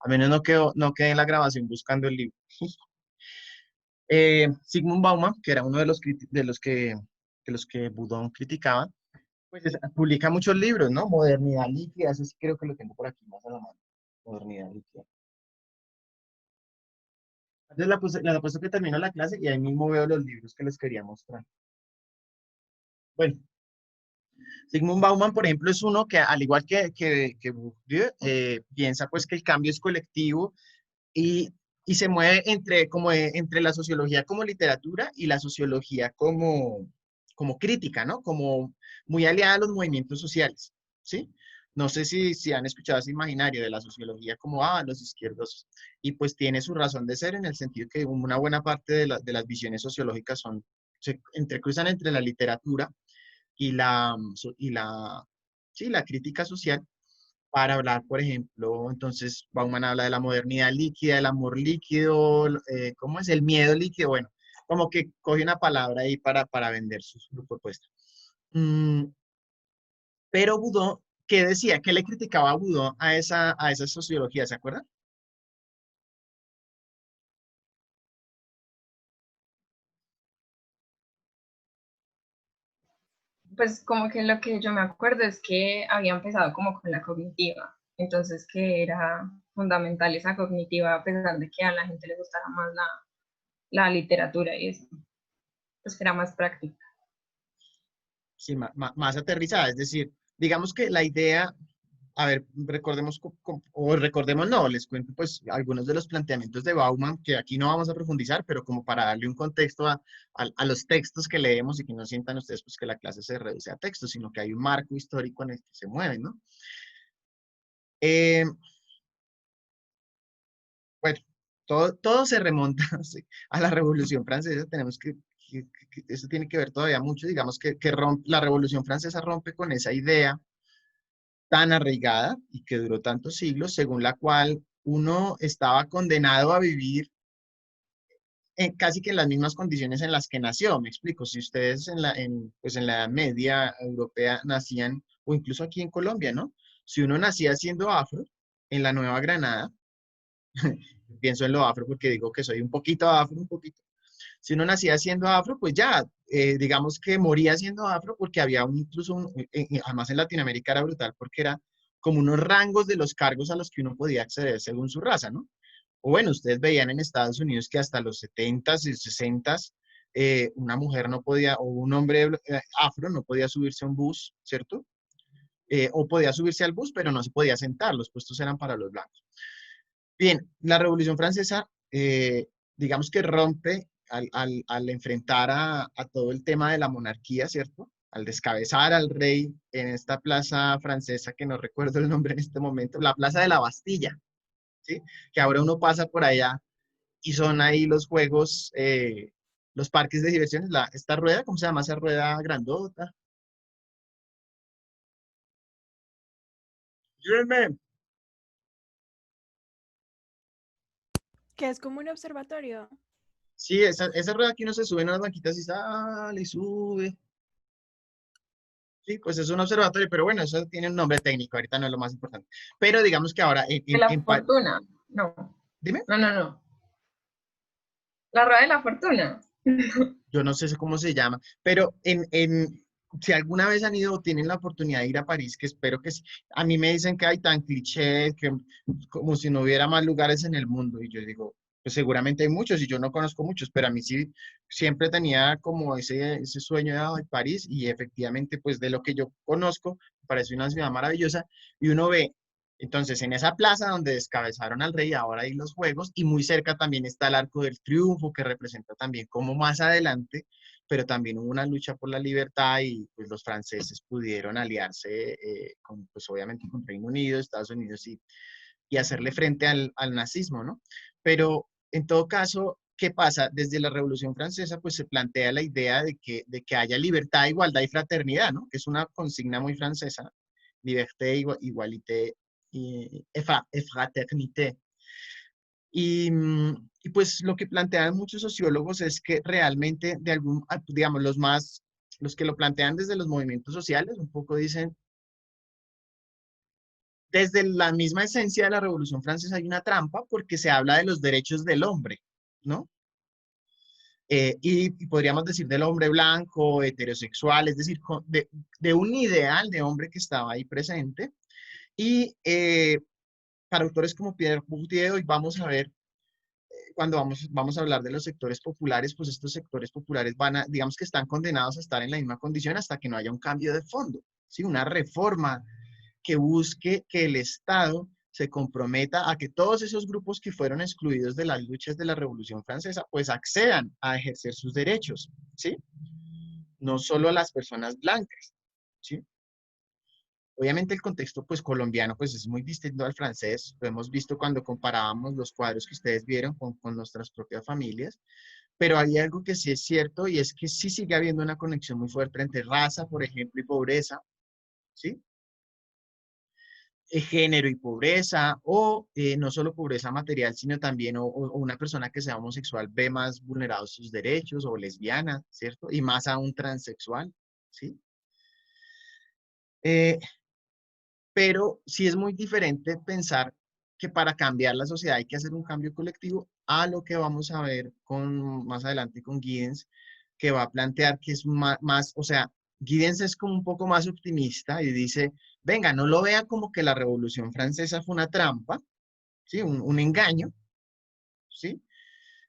A menos no quedé en la grabación buscando el libro. Sigmund Bauman, que era uno de los que Budón criticaba, pues publica muchos libros, ¿no? Modernidad líquida, ese sí creo que lo tengo por aquí más a la mano. Modernidad líquida. Entonces la puesto que termino la clase y ahí mismo veo los libros que les quería mostrar. Bueno, Sigmund Bauman, por ejemplo, es uno que, al igual que Bourdieu, piensa pues que el cambio es colectivo y, y se mueve entre la sociología como literatura y la sociología como crítica, ¿no? Como muy aliada a los movimientos sociales, ¿sí? No sé si han escuchado ese imaginario de la sociología como, los izquierdos, y pues tiene su razón de ser en el sentido que una buena parte de las visiones sociológicas se entrecruzan entre la literatura y sí, la crítica social para hablar, por ejemplo, entonces Bauman habla de la modernidad líquida, el amor líquido, ¿cómo es? El miedo líquido, bueno, como que coge una palabra ahí para vender su propuesta. Mm, pero Boudon, ¿qué decía? ¿Qué le criticaba a Boudon a esa sociología? ¿Se acuerdan? Pues como que lo que yo me acuerdo es que había empezado como con la cognitiva, entonces que era fundamental esa cognitiva a pesar de que a la gente le gustara más la literatura y eso, pues que era más práctica. Sí, más aterrizada, es decir, digamos que la idea, a ver, recordemos, o recordemos, no, les cuento pues algunos de los planteamientos de Bauman, que aquí no vamos a profundizar, pero como para darle un contexto a los textos que leemos y que no sientan ustedes pues que la clase se reduce a textos, sino que hay un marco histórico en el que se mueven, ¿no? Eh, bueno, todo se remonta sí, a la Revolución Francesa, tenemos que eso tiene que ver todavía mucho, digamos la Revolución Francesa rompe con esa idea tan arraigada y que duró tantos siglos, según la cual uno estaba condenado a vivir casi que en las mismas condiciones en las que nació. Me explico, si ustedes pues en la Edad Media europea nacían, o incluso aquí en Colombia, ¿no? Si uno nacía siendo afro, en la Nueva Granada, pienso en lo afro porque digo que soy un poquito afro, un poquito. Si uno nacía siendo afro, pues ya, digamos que moría siendo afro porque había además en Latinoamérica era brutal porque era como unos rangos de los cargos a los que uno podía acceder según su raza, ¿no? O bueno, ustedes veían en Estados Unidos que hasta los 70s y 60s una mujer no podía, o un hombre afro no podía subirse a un bus, ¿cierto? O podía subirse al bus, pero no se podía sentar, los puestos eran para los blancos. Bien, la Revolución Francesa, digamos que rompe al enfrentar a todo el tema de la monarquía, ¿cierto? Al descabezar al rey en esta plaza francesa, que no recuerdo el nombre en este momento, la Plaza de la Bastilla, ¿sí? Que ahora uno pasa por allá y son ahí los juegos, los parques de diversiones, esta rueda, ¿cómo se llama esa rueda grandota? Ayúdenme. Que es como un observatorio. Sí, esa rueda que uno se sube en unas banquitas y sale y sube. Sí, pues es un observatorio, pero bueno, eso tiene un nombre técnico, ahorita no es lo más importante. Pero digamos que ahora, De la fortuna, no, dime, no. La rueda de la fortuna. yo no sé cómo se llama, pero si alguna vez han ido o tienen la oportunidad de ir a París, que espero que sí, a mí me dicen que hay tan cliché, que como si no hubiera más lugares en el mundo, y yo digo, pues seguramente hay muchos, y yo no conozco muchos, pero a mí sí, siempre tenía como ese sueño de "Ay, París", y efectivamente, pues de lo que yo conozco, me parece una ciudad maravillosa, y uno ve, entonces, en esa plaza donde descabezaron al rey, ahora hay los juegos, y muy cerca también está el Arco del Triunfo, que representa también como más adelante, pero también hubo una lucha por la libertad y pues los franceses pudieron aliarse pues obviamente con Reino Unido, Estados Unidos y hacerle frente al nazismo, ¿no? Pero en todo caso, ¿qué pasa? Desde la Revolución Francesa pues se plantea la idea de que haya libertad, igualdad y fraternidad, ¿no? Que es una consigna muy francesa, liberté, igualité et fraternité. Y pues lo que plantean muchos sociólogos es que realmente digamos, los que lo plantean desde los movimientos sociales, un poco dicen, desde la misma esencia de la Revolución Francesa hay una trampa porque se habla de los derechos del hombre, ¿no? Y podríamos decir del hombre blanco, heterosexual, es decir, de un ideal de hombre que estaba ahí presente. Y para autores como Pierre Bourdieu, hoy vamos a ver, cuando vamos a hablar de los sectores populares, pues estos sectores populares van a, digamos que están condenados a estar en la misma condición hasta que no haya un cambio de fondo, ¿sí? Una reforma que busque que el Estado se comprometa a que todos esos grupos que fueron excluidos de las luchas de la Revolución Francesa, pues accedan a ejercer sus derechos, ¿sí? No solo las personas blancas, ¿sí? Obviamente el contexto pues colombiano pues es muy distinto al francés, lo hemos visto cuando comparábamos los cuadros que ustedes vieron con nuestras propias familias, pero hay algo que sí es cierto y es que sí sigue habiendo una conexión muy fuerte entre raza, por ejemplo, y pobreza, ¿sí? Género y pobreza, o no solo pobreza material, sino también o una persona que sea homosexual ve más vulnerados sus derechos, o lesbiana, ¿cierto? Y más aún transexual, ¿sí? Eh, pero sí es muy diferente pensar que para cambiar la sociedad hay que hacer un cambio colectivo a lo que vamos a ver más adelante con Giddens, que va a plantear que es más, o sea, Giddens es como un poco más optimista y dice, venga, no lo vea como que la Revolución Francesa fue una trampa, ¿sí? Un engaño, ¿sí?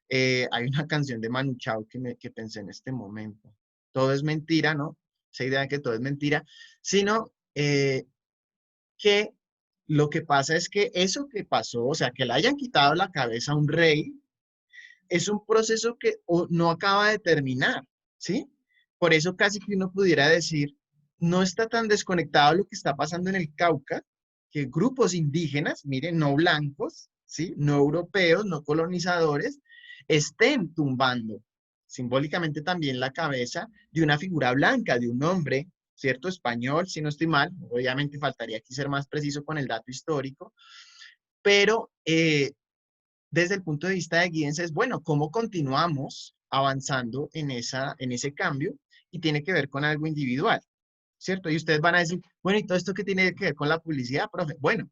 Hay una canción de Manu Chao que pensé en este momento. Todo es mentira, ¿no? Esa idea de que todo es mentira, sino que lo que pasa es que eso que pasó, o sea, que le hayan quitado la cabeza a un rey, es un proceso que no acaba de terminar, ¿sí? Por eso casi que uno pudiera decir, no está tan desconectado lo que está pasando en el Cauca, que grupos indígenas, miren, no blancos, ¿sí? No europeos, no colonizadores, estén tumbando simbólicamente también la cabeza de una figura blanca, de un hombre, ¿cierto? Español, si no estoy mal, obviamente faltaría aquí ser más preciso con el dato histórico, pero desde el punto de vista de Giddens es, bueno, ¿cómo continuamos avanzando en ese cambio? Y tiene que ver con algo individual, ¿cierto? Y ustedes van a decir, bueno, ¿y todo esto qué tiene que ver con la publicidad, profe? Bueno,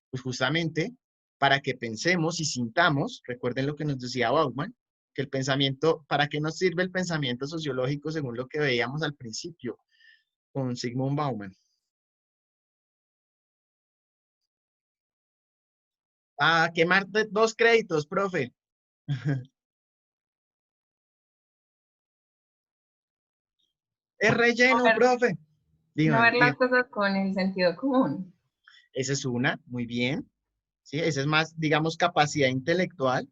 pues justamente para que pensemos y sintamos, recuerden lo que nos decía Bauman, que el pensamiento, ¿para qué nos sirve el pensamiento sociológico según lo que veíamos al principio con Sigmund Bauman? Ah, quemar dos créditos, profe. Es No relleno, ver, profe. no Dígame, ver las dígame. cosas con el sentido común. Esa es una, muy bien. ¿Sí? Esa es más, digamos, capacidad intelectual.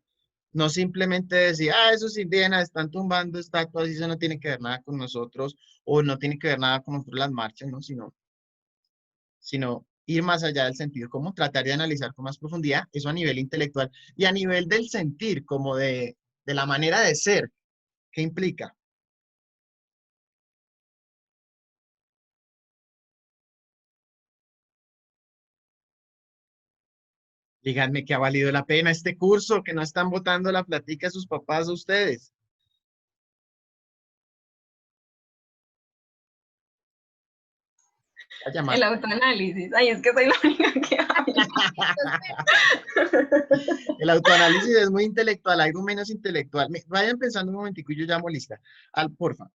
No simplemente decir, ah, esos indígenas están tumbando estatuas y eso no tiene que ver nada con nosotros o no tiene que ver nada con nosotros las marchas, ¿no? Sino ir más allá del sentido común, tratar de analizar con más profundidad, eso a nivel intelectual y a nivel del sentir, como de la manera de ser, ¿qué implica? Díganme que ha valido la pena este curso, que no están botando la platica a sus papás a ustedes. A llamar. El autoanálisis. Ay, es que soy la única que habla. El autoanálisis es muy intelectual, algo menos intelectual. Vayan pensando un momentico y yo llamo lista. Porfa,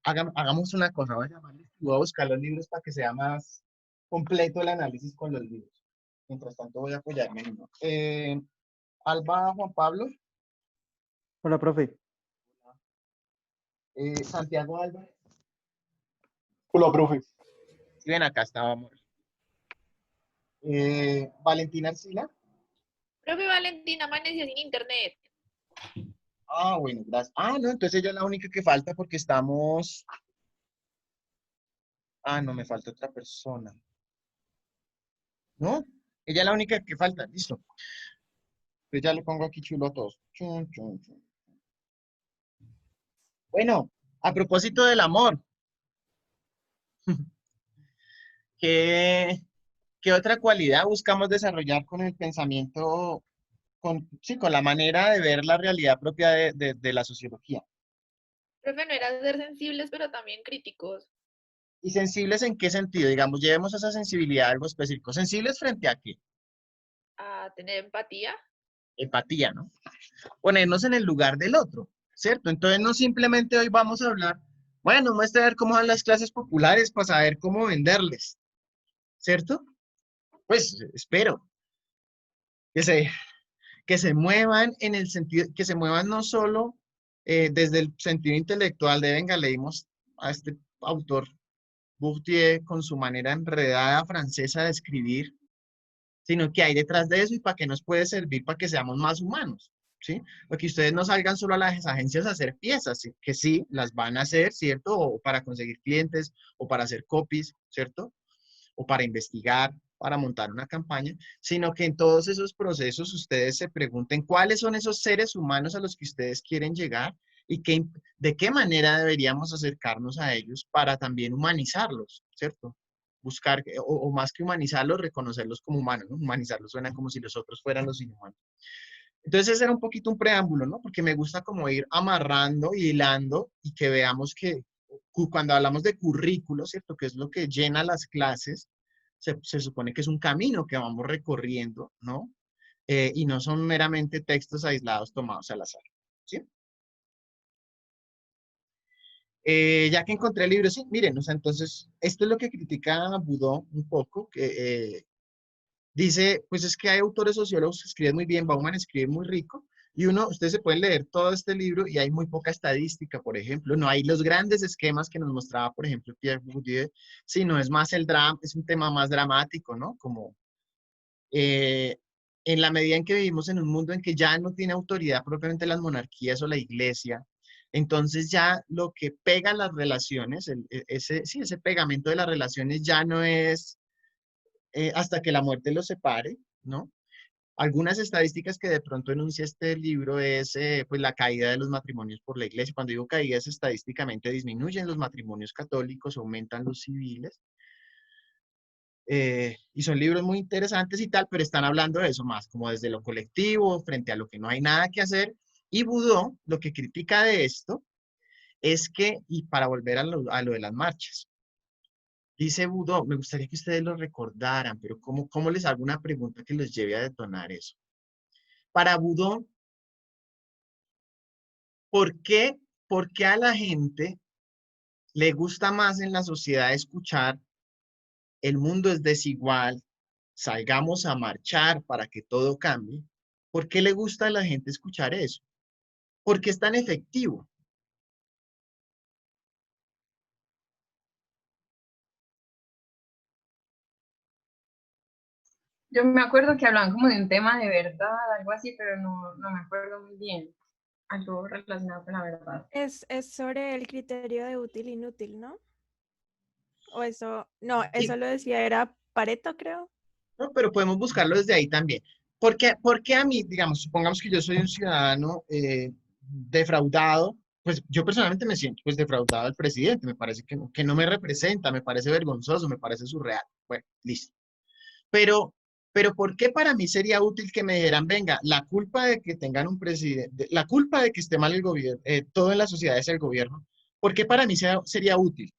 hagamos una cosa, voy a buscar los libros para que sea más completo el análisis con los libros. Mientras tanto voy a apoyarme en uno. Alba, Juan Pablo, Hola, profe. Santiago Álvarez. Hola, profe. Sí, ven acá estábamos. Valentina Arcila. Profe Valentina amaneció sin internet. Ah, bueno, gracias. Ah, no, entonces ella es la única que falta porque estamos. Ah, no, me falta otra persona. ¿No? Ella es la única que falta, listo. Pues ya le pongo aquí chulo a todos. Chun, chun, chun. Bueno, a propósito del amor, ¿qué, qué otra cualidad buscamos desarrollar con el pensamiento, sí, con la manera de ver la realidad propia de la sociología? Profe, no era ser sensibles, pero también críticos. ¿Y sensibles en qué sentido? Digamos, llevemos esa sensibilidad a algo específico. ¿Sensibles frente a qué? A tener empatía. Empatía, ¿no? Ponernos en el lugar del otro, ¿cierto? Entonces no simplemente hoy vamos a hablar, bueno, muestra a ver cómo van las clases populares para saber cómo venderles, ¿cierto? Pues espero que se muevan en el sentido, que se muevan no solo desde el sentido intelectual de, venga, leímos a este autor Bourdieu con su manera enredada francesa de escribir, sino que hay detrás de eso y para qué nos puede servir para que seamos más humanos, ¿sí? Para que ustedes no salgan solo a las agencias a hacer piezas, ¿sí? Que sí, las van a hacer, ¿cierto? O para conseguir clientes, o para hacer copies, ¿cierto? O para investigar, para montar una campaña, sino que en todos esos procesos ustedes se pregunten cuáles son esos seres humanos a los que ustedes quieren llegar y de qué manera deberíamos acercarnos a ellos para también humanizarlos, ¿cierto? Buscar, o más que humanizarlos, reconocerlos como humanos, ¿no? Humanizarlos suena como si los otros fueran los inhumanos. Entonces ese era un poquito un preámbulo, ¿no? Porque me gusta como ir amarrando y hilando y que veamos que cuando hablamos de currículo, ¿cierto? Que es lo que llena las clases, se supone que es un camino que vamos recorriendo, ¿no? Y no son meramente textos aislados tomados al azar, ¿sí? Ya que encontré el libro, sí, miren, o sea, entonces, esto es lo que critica Boudou un poco, que dice, pues es que hay autores sociólogos que escriben muy bien, Bauman escribe muy rico, y ustedes se pueden leer todo este libro y hay muy poca estadística, por ejemplo, no hay los grandes esquemas que nos mostraba, por ejemplo, Pierre Bourdieu, sino es más el drama, es un tema más dramático, ¿no? Como eh, en la medida en que vivimos en un mundo en que ya no tiene autoridad propiamente las monarquías o la iglesia, entonces ya lo que pega las relaciones, ese pegamento de las relaciones ya no es hasta que la muerte los separe, ¿no? Algunas estadísticas que de pronto enuncia este libro es pues la caída de los matrimonios por la iglesia. Cuando digo caída es estadísticamente disminuyen los matrimonios católicos, aumentan los civiles. Y son libros muy interesantes y tal, pero están hablando de eso más, como desde lo colectivo, frente a lo que no hay nada que hacer. Y Boudou lo que critica de esto es que, y para volver a lo de las marchas, dice Boudou, me gustaría que ustedes lo recordaran, pero ¿cómo les hago una pregunta que los lleve a detonar eso? Para Boudou, ¿por qué a la gente le gusta más en la sociedad escuchar el mundo es desigual, salgamos a marchar para que todo cambie? ¿Por qué le gusta a la gente escuchar eso? ¿Por qué es tan efectivo? Yo me acuerdo que hablaban como de un tema de verdad, algo así, pero no me acuerdo muy bien. Algo relacionado con la verdad. Es sobre el criterio de útil e inútil, ¿no? O eso, no, Sí, eso lo decía, era Pareto, creo. ¿no? Pero podemos buscarlo desde ahí también. ¿Por qué a mí, digamos, supongamos que yo soy un ciudadano defraudado, pues yo personalmente me siento pues defraudado del presidente, me parece que no me representa, me parece vergonzoso, me parece surreal. Bueno, listo. Pero, pero ¿por qué para mí sería útil que me dijeran, venga, la culpa de que tengan un presidente, la culpa de que esté mal el gobierno, todo en la sociedad es el gobierno? ¿Por qué para mí sería útil?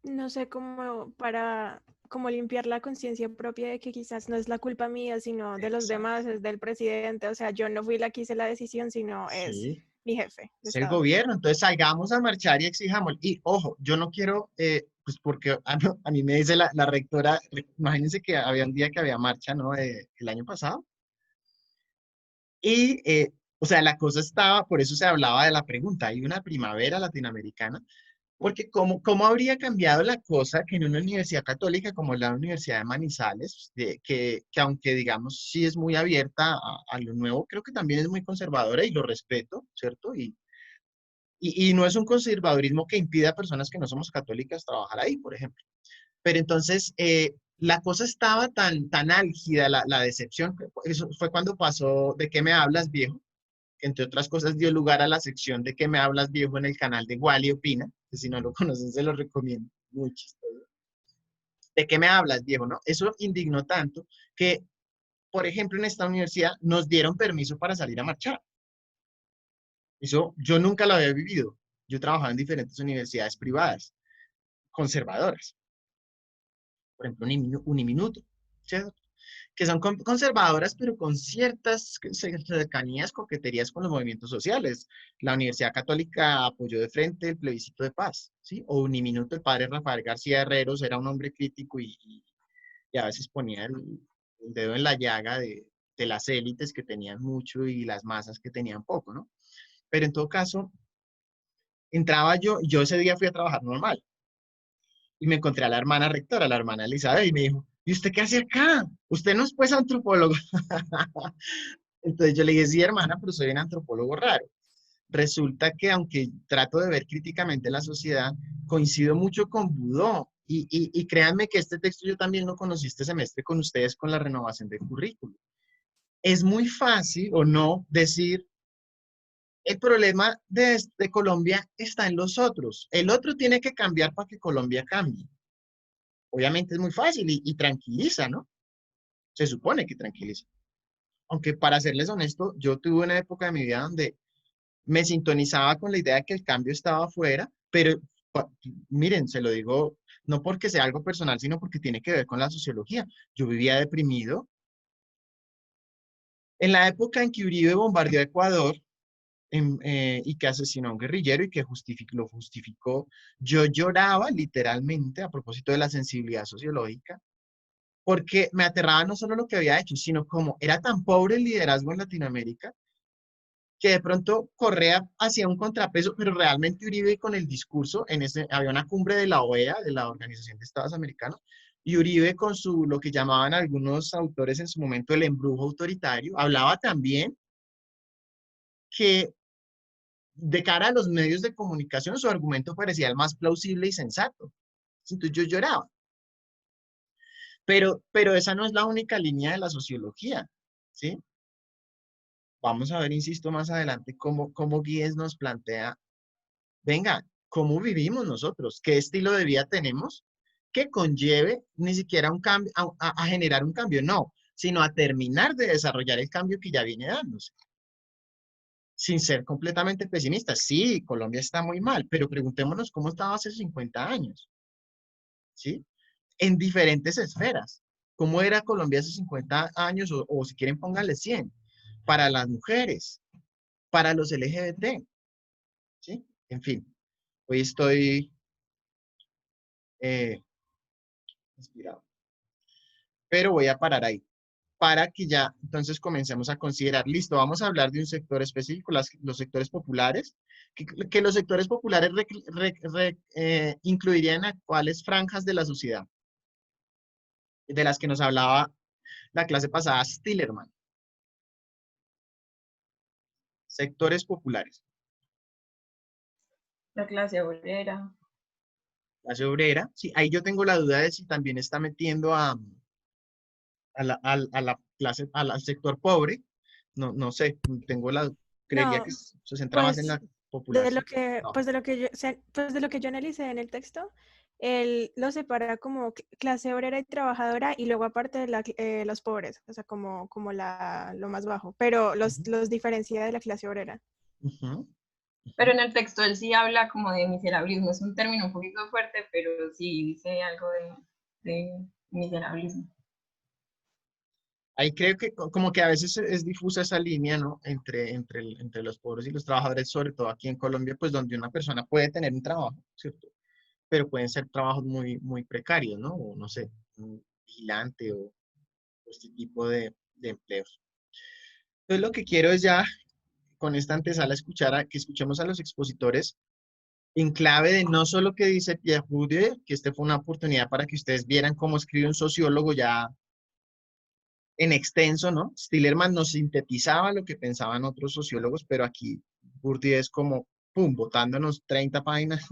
No sé cómo para como limpiar la conciencia propia de que quizás no es la culpa mía, sino de los Exacto. demás, es del presidente. O sea, yo no fui la que hice la decisión, sino es Sí. mi jefe de Es el Estado. gobierno, entonces salgamos a marchar y exijamos. Y ojo, yo no quiero, pues porque a mí me dice la rectora, imagínense que había un día que había marcha, ¿no? El año pasado. Y, o sea, la cosa estaba, por eso se hablaba de la pregunta, hay una primavera latinoamericana, porque ¿cómo habría cambiado la cosa que en una universidad católica como la Universidad de Manizales, que aunque digamos sí es muy abierta a lo nuevo, creo que también es muy conservadora y lo respeto, ¿cierto? Y no es un conservadurismo que impida a personas que no somos católicas trabajar ahí, por ejemplo. Pero entonces, la cosa estaba tan álgida, la decepción, eso fue cuando pasó ¿De qué me hablas, viejo? Que entre otras cosas dio lugar a la sección ¿De qué me hablas, viejo? En el canal de Wally Opina, que si no lo conocen se lo recomiendo, muy chistoso. ¿de qué me hablas, viejo? ¿No? Eso indignó tanto que, por ejemplo, en esta universidad nos dieron permiso para salir a marchar. Eso yo nunca lo había vivido. Yo trabajaba en diferentes universidades privadas, conservadoras. Por ejemplo, Uniminuto, ¿cierto? Que son conservadoras, pero con ciertas cercanías, coqueterías con los movimientos sociales. La Universidad Católica apoyó de frente el plebiscito de paz, ¿sí? O Uniminuto, el padre Rafael García Herreros era un hombre crítico y a veces ponía el dedo en la llaga de las élites que tenían mucho y las masas que tenían poco, ¿no? Pero en todo caso, entraba yo ese día fui a trabajar normal y me encontré a la hermana rectora, la hermana Elizabeth, y me dijo, ¿y usted qué hace acá? Usted no es pues antropólogo. Entonces yo le dije, sí, hermana, pero soy un antropólogo raro. Resulta que aunque trato de ver críticamente la sociedad, coincido mucho con Budó. Y créanme que este texto yo también lo conocí este semestre con ustedes con la renovación del currículo. Es muy fácil o no decir, el problema de Colombia está en los otros. El otro tiene que cambiar para que Colombia cambie. Obviamente es muy fácil y tranquiliza, ¿no? Se supone que tranquiliza. Aunque para serles honesto, yo tuve una época de mi vida donde me sintonizaba con la idea de que el cambio estaba afuera, pero miren, se lo digo no porque sea algo personal, sino porque tiene que ver con la sociología. Yo vivía deprimido. En la época en que Uribe bombardeó Ecuador y que asesinó a un guerrillero y que lo justificó, yo lloraba literalmente a propósito de la sensibilidad sociológica, porque me aterraba no solo lo que había hecho, sino como era tan pobre el liderazgo en Latinoamérica que de pronto Correa hacía un contrapeso, pero realmente Uribe con el discurso, había una cumbre de la OEA, de la Organización de Estados Americanos, y Uribe con lo que llamaban algunos autores en su momento el embrujo autoritario, hablaba también que de cara a los medios de comunicación su argumento parecía el más plausible y sensato. Entonces yo lloraba. Pero esa no es la única línea de la sociología, ¿sí? Vamos a ver, insisto, más adelante cómo Guíez nos plantea, venga, ¿cómo vivimos nosotros? ¿Qué estilo de vida tenemos que conlleve ni siquiera un cambio, a generar un cambio? No, sino a terminar de desarrollar el cambio que ya viene dándose. Sin ser completamente pesimistas. Sí, Colombia está muy mal, pero preguntémonos cómo estaba hace 50 años, ¿sí? En diferentes esferas. ¿Cómo era Colombia hace 50 años? O si quieren, pónganle 100. Para las mujeres, para los LGBT, ¿sí? En fin, hoy estoy inspirado. Pero voy a parar ahí para que ya entonces comencemos a considerar, listo, vamos a hablar de un sector específico, los sectores populares, que los sectores populares incluirían a cuáles franjas de la sociedad, de las que nos hablaba la clase pasada Stillerman. Sectores populares. La clase obrera. Clase obrera, sí, ahí yo tengo la duda de si también está metiendo a la clase, al sector pobre, no sé, creería No, que se centra más en pues la popular. No. pues de lo que yo, pues de lo que yo analicé en el texto, él lo separa como clase obrera y trabajadora y luego aparte de los pobres, o sea, como lo más bajo, pero los diferencia de la clase obrera. Ujú. Pero en el texto él sí habla como de miserabilismo. Es un término un poquito fuerte, pero sí dice algo de miserabilismo. Ahí creo que como que a veces es difusa esa línea, ¿no? Entre los pobres y los trabajadores, sobre todo aquí en Colombia, pues donde una persona puede tener un trabajo, ¿cierto? Pero pueden ser trabajos muy, muy precarios, ¿no? O no sé, un vigilante o este tipo de empleos. Entonces lo que quiero es ya con esta antesala que escuchemos a los expositores en clave de no solo que dice Pierre Bourdieu, que este fue una oportunidad para que ustedes vieran cómo escribe un sociólogo ya en extenso, ¿no? Stillerman nos sintetizaba lo que pensaban otros sociólogos, pero aquí Bourdieu es como, pum, botándonos 30 páginas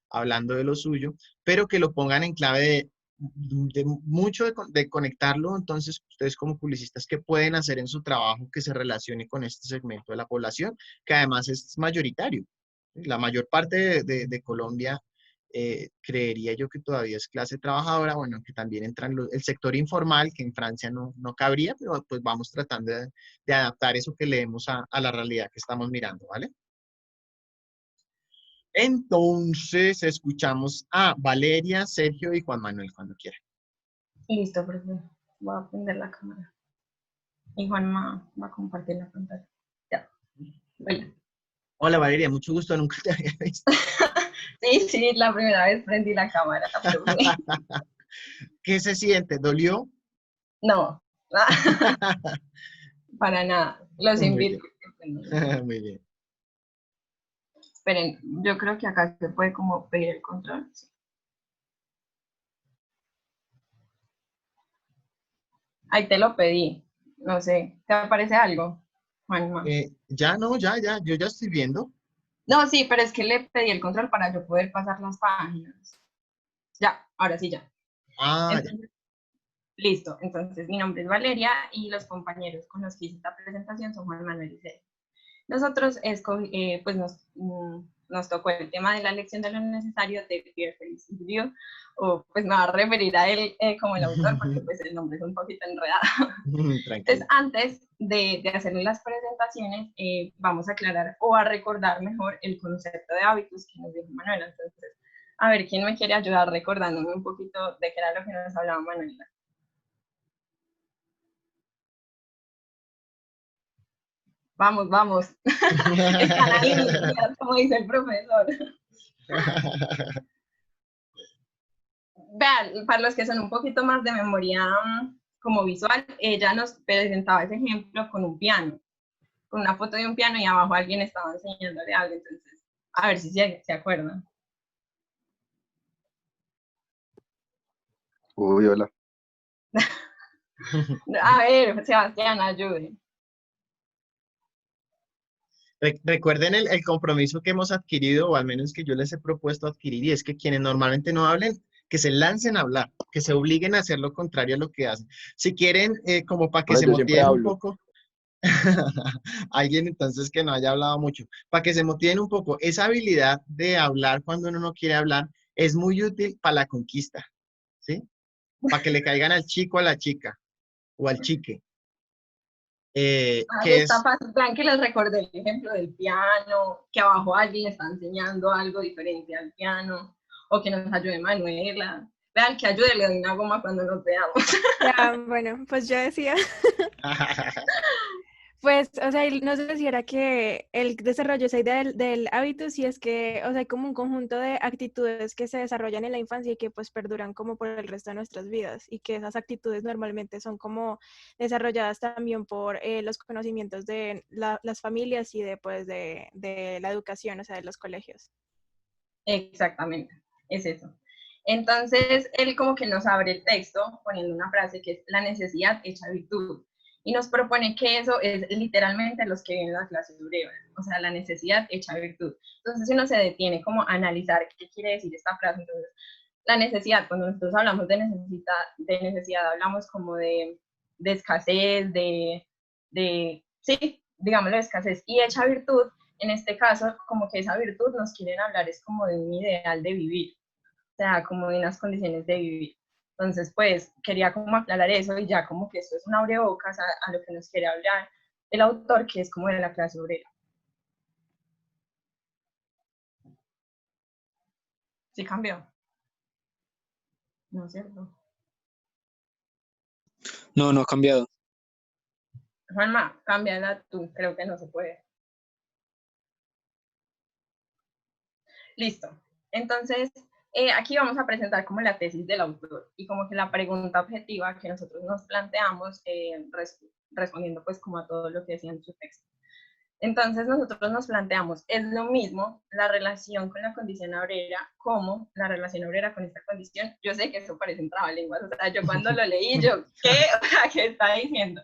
hablando de lo suyo, pero que lo pongan en clave de mucho de conectarlo, entonces ustedes como publicistas, ¿qué pueden hacer en su trabajo que se relacione con este segmento de la población, que además es mayoritario? La mayor parte de Colombia creería yo que todavía es clase trabajadora, bueno, que también entra el sector informal, que en Francia no cabría, pero pues vamos tratando de adaptar eso que leemos a la realidad que estamos mirando, ¿vale? Entonces, escuchamos a Valeria, Sergio y Juan Manuel cuando quieran. Listo, profe. Voy a prender la cámara. Y Juanma va a compartir la pantalla. Ya. Bueno. Hola Valeria, mucho gusto, nunca te había visto. Sí, la primera vez prendí la cámara, profe. ¿Qué se siente? ¿Dolió? No, para nada. Los Muy invito. bien. Muy bien. Esperen, yo creo que acá se puede como pedir el control. Sí. Ahí te lo pedí. No sé, ¿te aparece algo, Juanma? Ya no, ya, yo ya estoy viendo. No, sí, pero es que le pedí el control para yo poder pasar las páginas. Ya, ahora sí ya. Ah, Entonces, listo. Entonces, mi nombre es Valeria y los compañeros con los que hice esta presentación son Juan Manuel y Sergio. Nosotros pues nos tocó el tema de la elección de lo necesario de Pierre Félix Bourdieu, o pues me va a referir a él como el autor porque pues el nombre es un poquito enredado. Entonces, tranquilo. antes de hacer las presentaciones, vamos a aclarar o a recordar mejor el concepto de hábitos que nos dijo Manuela. Entonces, a ver, ¿quién me quiere ayudar recordándome un poquito de qué era lo que nos hablaba Manuela? Vamos, vamos. Están ahí, como dice el profesor. Vean, para los que son un poquito más de memoria como visual, ella nos presentaba ese ejemplo con un piano, con una foto de un piano y abajo alguien estaba enseñándole algo. Entonces, a ver si se acuerdan. Uy, hola. A ver, Sebastián, ayude. Recuerden el compromiso que hemos adquirido, o al menos que yo les he propuesto adquirir, y es que quienes normalmente no hablen, que se lancen a hablar, que se obliguen a hacer lo contrario a lo que hacen. Si quieren, como para que Bueno, se yo siempre motiven un hablo. poco, alguien entonces que no haya hablado mucho, para que se motiven un poco, esa habilidad de hablar cuando uno no quiere hablar es muy útil para la conquista, ¿sí? Para que le caigan al chico, a la chica, o al chique. Ahí Que está es fácil, plan que les recordé el ejemplo del piano, que abajo alguien está enseñando algo diferente al piano, o que nos ayude Manuela. Vean que ayude, le doy una goma cuando nos veamos. Ya, bueno, pues yo decía, pues, o sea, nos decía que el desarrollo, esa idea del hábito, sí es que, o sea, hay como un conjunto de actitudes que se desarrollan en la infancia y que pues perduran como por el resto de nuestras vidas y que esas actitudes normalmente son como desarrolladas también por los conocimientos de las familias y de la educación, o sea, de los colegios. Exactamente, es eso. Entonces, él como que nos abre el texto poniendo una frase que es la necesidad hecha virtud. Y nos propone que eso es literalmente los que vienen a la clase obrera, o sea, la necesidad hecha virtud. Entonces, si uno se detiene como a analizar qué quiere decir esta frase, entonces, la necesidad, cuando nosotros hablamos de necesidad hablamos como de escasez, sí, digámoslo, de escasez. Y hecha virtud, en este caso, como que esa virtud nos quieren hablar es como de un ideal de vivir, o sea, como de unas condiciones de vivir. Entonces, pues, quería como aclarar eso y ya como que esto es un abrebocas a lo que nos quiere hablar el autor, que es como de la clase obrera. ¿Sí cambió? ¿No es cierto? No, no ha cambiado. Juanma, cámbiala tú, creo que no se puede. Listo. Entonces, aquí vamos a presentar como la tesis del autor y como que la pregunta objetiva que nosotros nos planteamos respondiendo pues como a todo lo que decía en su texto. Entonces nosotros nos planteamos, ¿es lo mismo la relación con la condición obrera como la relación obrera con esta condición? Yo sé que eso parece un trabalenguas, o sea, yo cuando lo leí, yo, ¿qué? O sea, ¿qué está diciendo?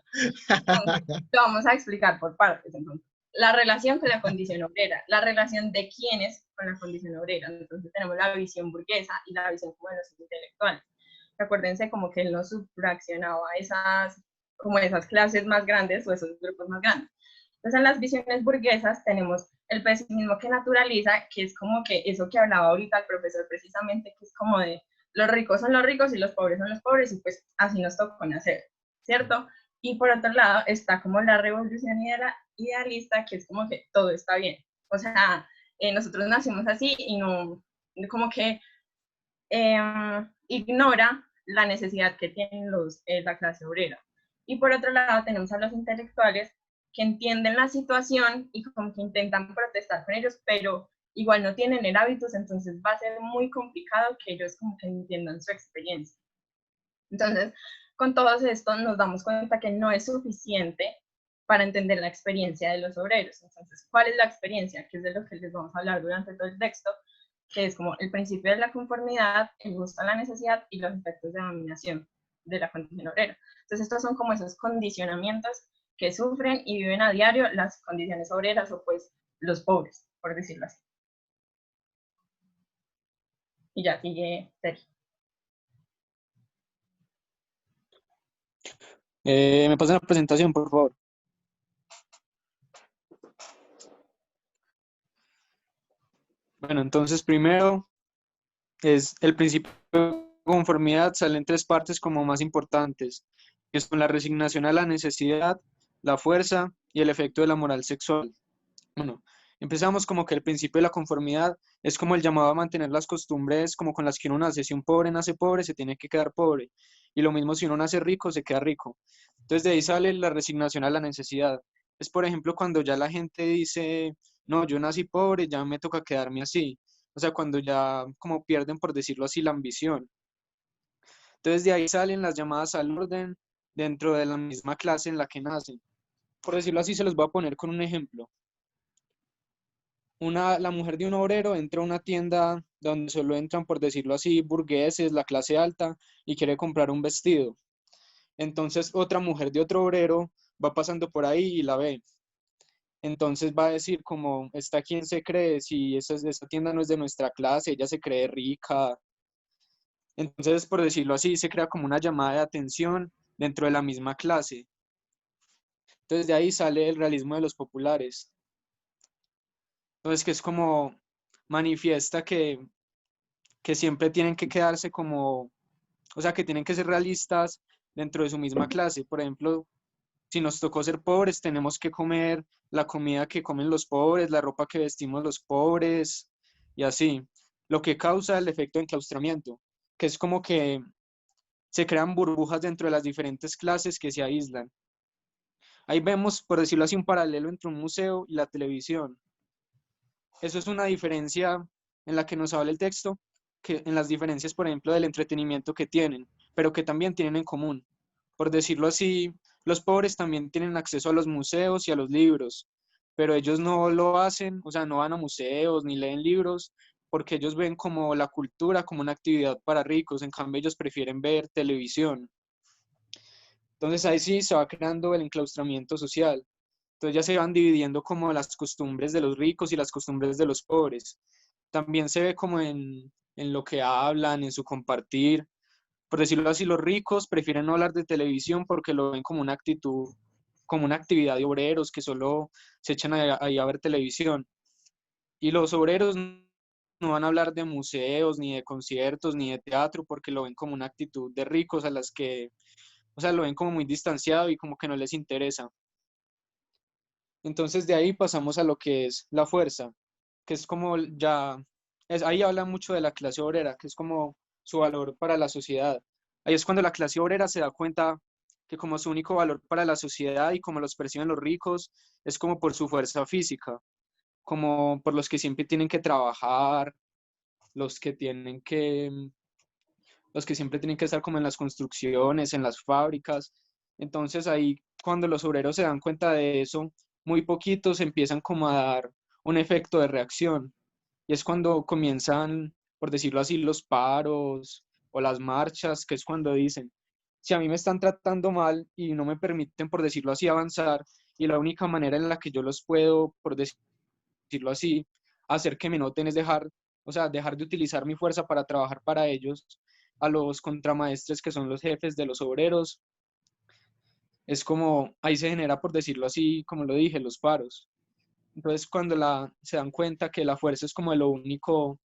Entonces, lo vamos a explicar por partes. Entonces, la relación con la condición obrera, la relación de quiénes con la condición obrera. Entonces tenemos la visión burguesa y la visión como de los intelectuales. Acuérdense como que él no subfraccionaba como esas clases más grandes o esos grupos más grandes. Entonces, en las visiones burguesas tenemos el pesimismo que naturaliza, que es como que eso que hablaba ahorita el profesor precisamente, que es como de los ricos son los ricos y los pobres son los pobres, y pues así nos tocó nacer, ¿cierto? Y por otro lado está como la revolución idealista, que es como que todo está bien. O sea, nosotros nacimos así y no, como que ignora la necesidad que tienen la clase obrera. Y por otro lado tenemos a los intelectuales que entienden la situación y como que intentan protestar con ellos, pero igual no tienen el hábitos, entonces va a ser muy complicado que ellos como que entiendan su experiencia. Entonces, con todos estos nos damos cuenta que no es suficiente para entender la experiencia de los obreros. Entonces, ¿cuál es la experiencia? Que es de lo que les vamos a hablar durante todo el texto, que es como el principio de la conformidad, el gusto a la necesidad y los efectos de dominación de la condición obrera. Entonces, estos son como esos condicionamientos que sufren y viven a diario las condiciones obreras o pues los pobres, por decirlo así. Y ya sigue Sergio. Me pasan la presentación, por favor. Bueno, entonces primero es el principio de conformidad, salen tres partes como más importantes, que son la resignación a la necesidad, la fuerza y el efecto de la moral sexual. Bueno, empezamos como que el principio de la conformidad es como el llamado a mantener las costumbres como con las que uno nace. Si un pobre nace pobre, se tiene que quedar pobre. Y lo mismo si uno nace rico, se queda rico. Entonces de ahí sale la resignación a la necesidad. Es por ejemplo cuando ya la gente dice, no, yo nací pobre, ya me toca quedarme así. O sea, cuando ya como pierden, por decirlo así, la ambición. Entonces de ahí salen las llamadas al orden dentro de la misma clase en la que nacen. Por decirlo así, se los voy a poner con un ejemplo. La mujer de un obrero entra a una tienda donde solo entran, por decirlo así, burgueses, la clase alta, y quiere comprar un vestido. Entonces otra mujer de otro obrero va pasando por ahí y la ve. Entonces va a decir como, ¿esta quién se cree? Si esa tienda no es de nuestra clase, ella se cree rica. Entonces, por decirlo así, se crea como una llamada de atención dentro de la misma clase. Entonces de ahí sale el realismo de los populares. Entonces, que es como manifiesta que siempre tienen que quedarse como, o sea, que tienen que ser realistas dentro de su misma clase. Por ejemplo, si nos tocó ser pobres, tenemos que comer la comida que comen los pobres, la ropa que vestimos los pobres y así. Lo que causa el efecto de enclaustramiento, que es como que se crean burbujas dentro de las diferentes clases que se aíslan. Ahí vemos, por decirlo así, un paralelo entre un museo y la televisión. Eso es una diferencia en la que nos habla el texto, que en las diferencias, por ejemplo, del entretenimiento que tienen, pero que también tienen en común. Por decirlo así, los pobres también tienen acceso a los museos y a los libros, pero ellos no lo hacen, o sea, no van a museos ni leen libros, porque ellos ven como la cultura como una actividad para ricos, en cambio ellos prefieren ver televisión. Entonces ahí sí se va creando el enclaustramiento social. Entonces ya se van dividiendo como las costumbres de los ricos y las costumbres de los pobres. También se ve como en lo que hablan, en su compartir. Por decirlo así, los ricos prefieren no hablar de televisión porque lo ven como una actitud, como una actividad de obreros que solo se echan ahí a ver televisión. Y los obreros no van a hablar de museos, ni de conciertos, ni de teatro, porque lo ven como una actitud de ricos a las que, o sea, lo ven como muy distanciado y como que no les interesa. Entonces de ahí pasamos a lo que es la fuerza, que es como ahí habla mucho de la clase obrera, que es como su valor para la sociedad. Ahí es cuando la clase obrera se da cuenta que como su único valor para la sociedad y como los perciben los ricos, es como por su fuerza física, como por los que siempre tienen que trabajar, los que tienen que, los que siempre tienen que estar como en las construcciones, en las fábricas. Entonces ahí cuando los obreros se dan cuenta de eso, muy poquitos empiezan como a dar un efecto de reacción. Y es cuando comienzan, por decirlo así, los paros o las marchas, que es cuando dicen, si a mí me están tratando mal y no me permiten, por decirlo así, avanzar, y la única manera en la que yo los puedo, por decirlo así, hacer que me noten es dejar, o sea, dejar de utilizar mi fuerza para trabajar para ellos, a los contramaestres que son los jefes de los obreros, es como, ahí se genera, por decirlo así, como lo dije, los paros. Entonces cuando se dan cuenta que la fuerza es como lo único,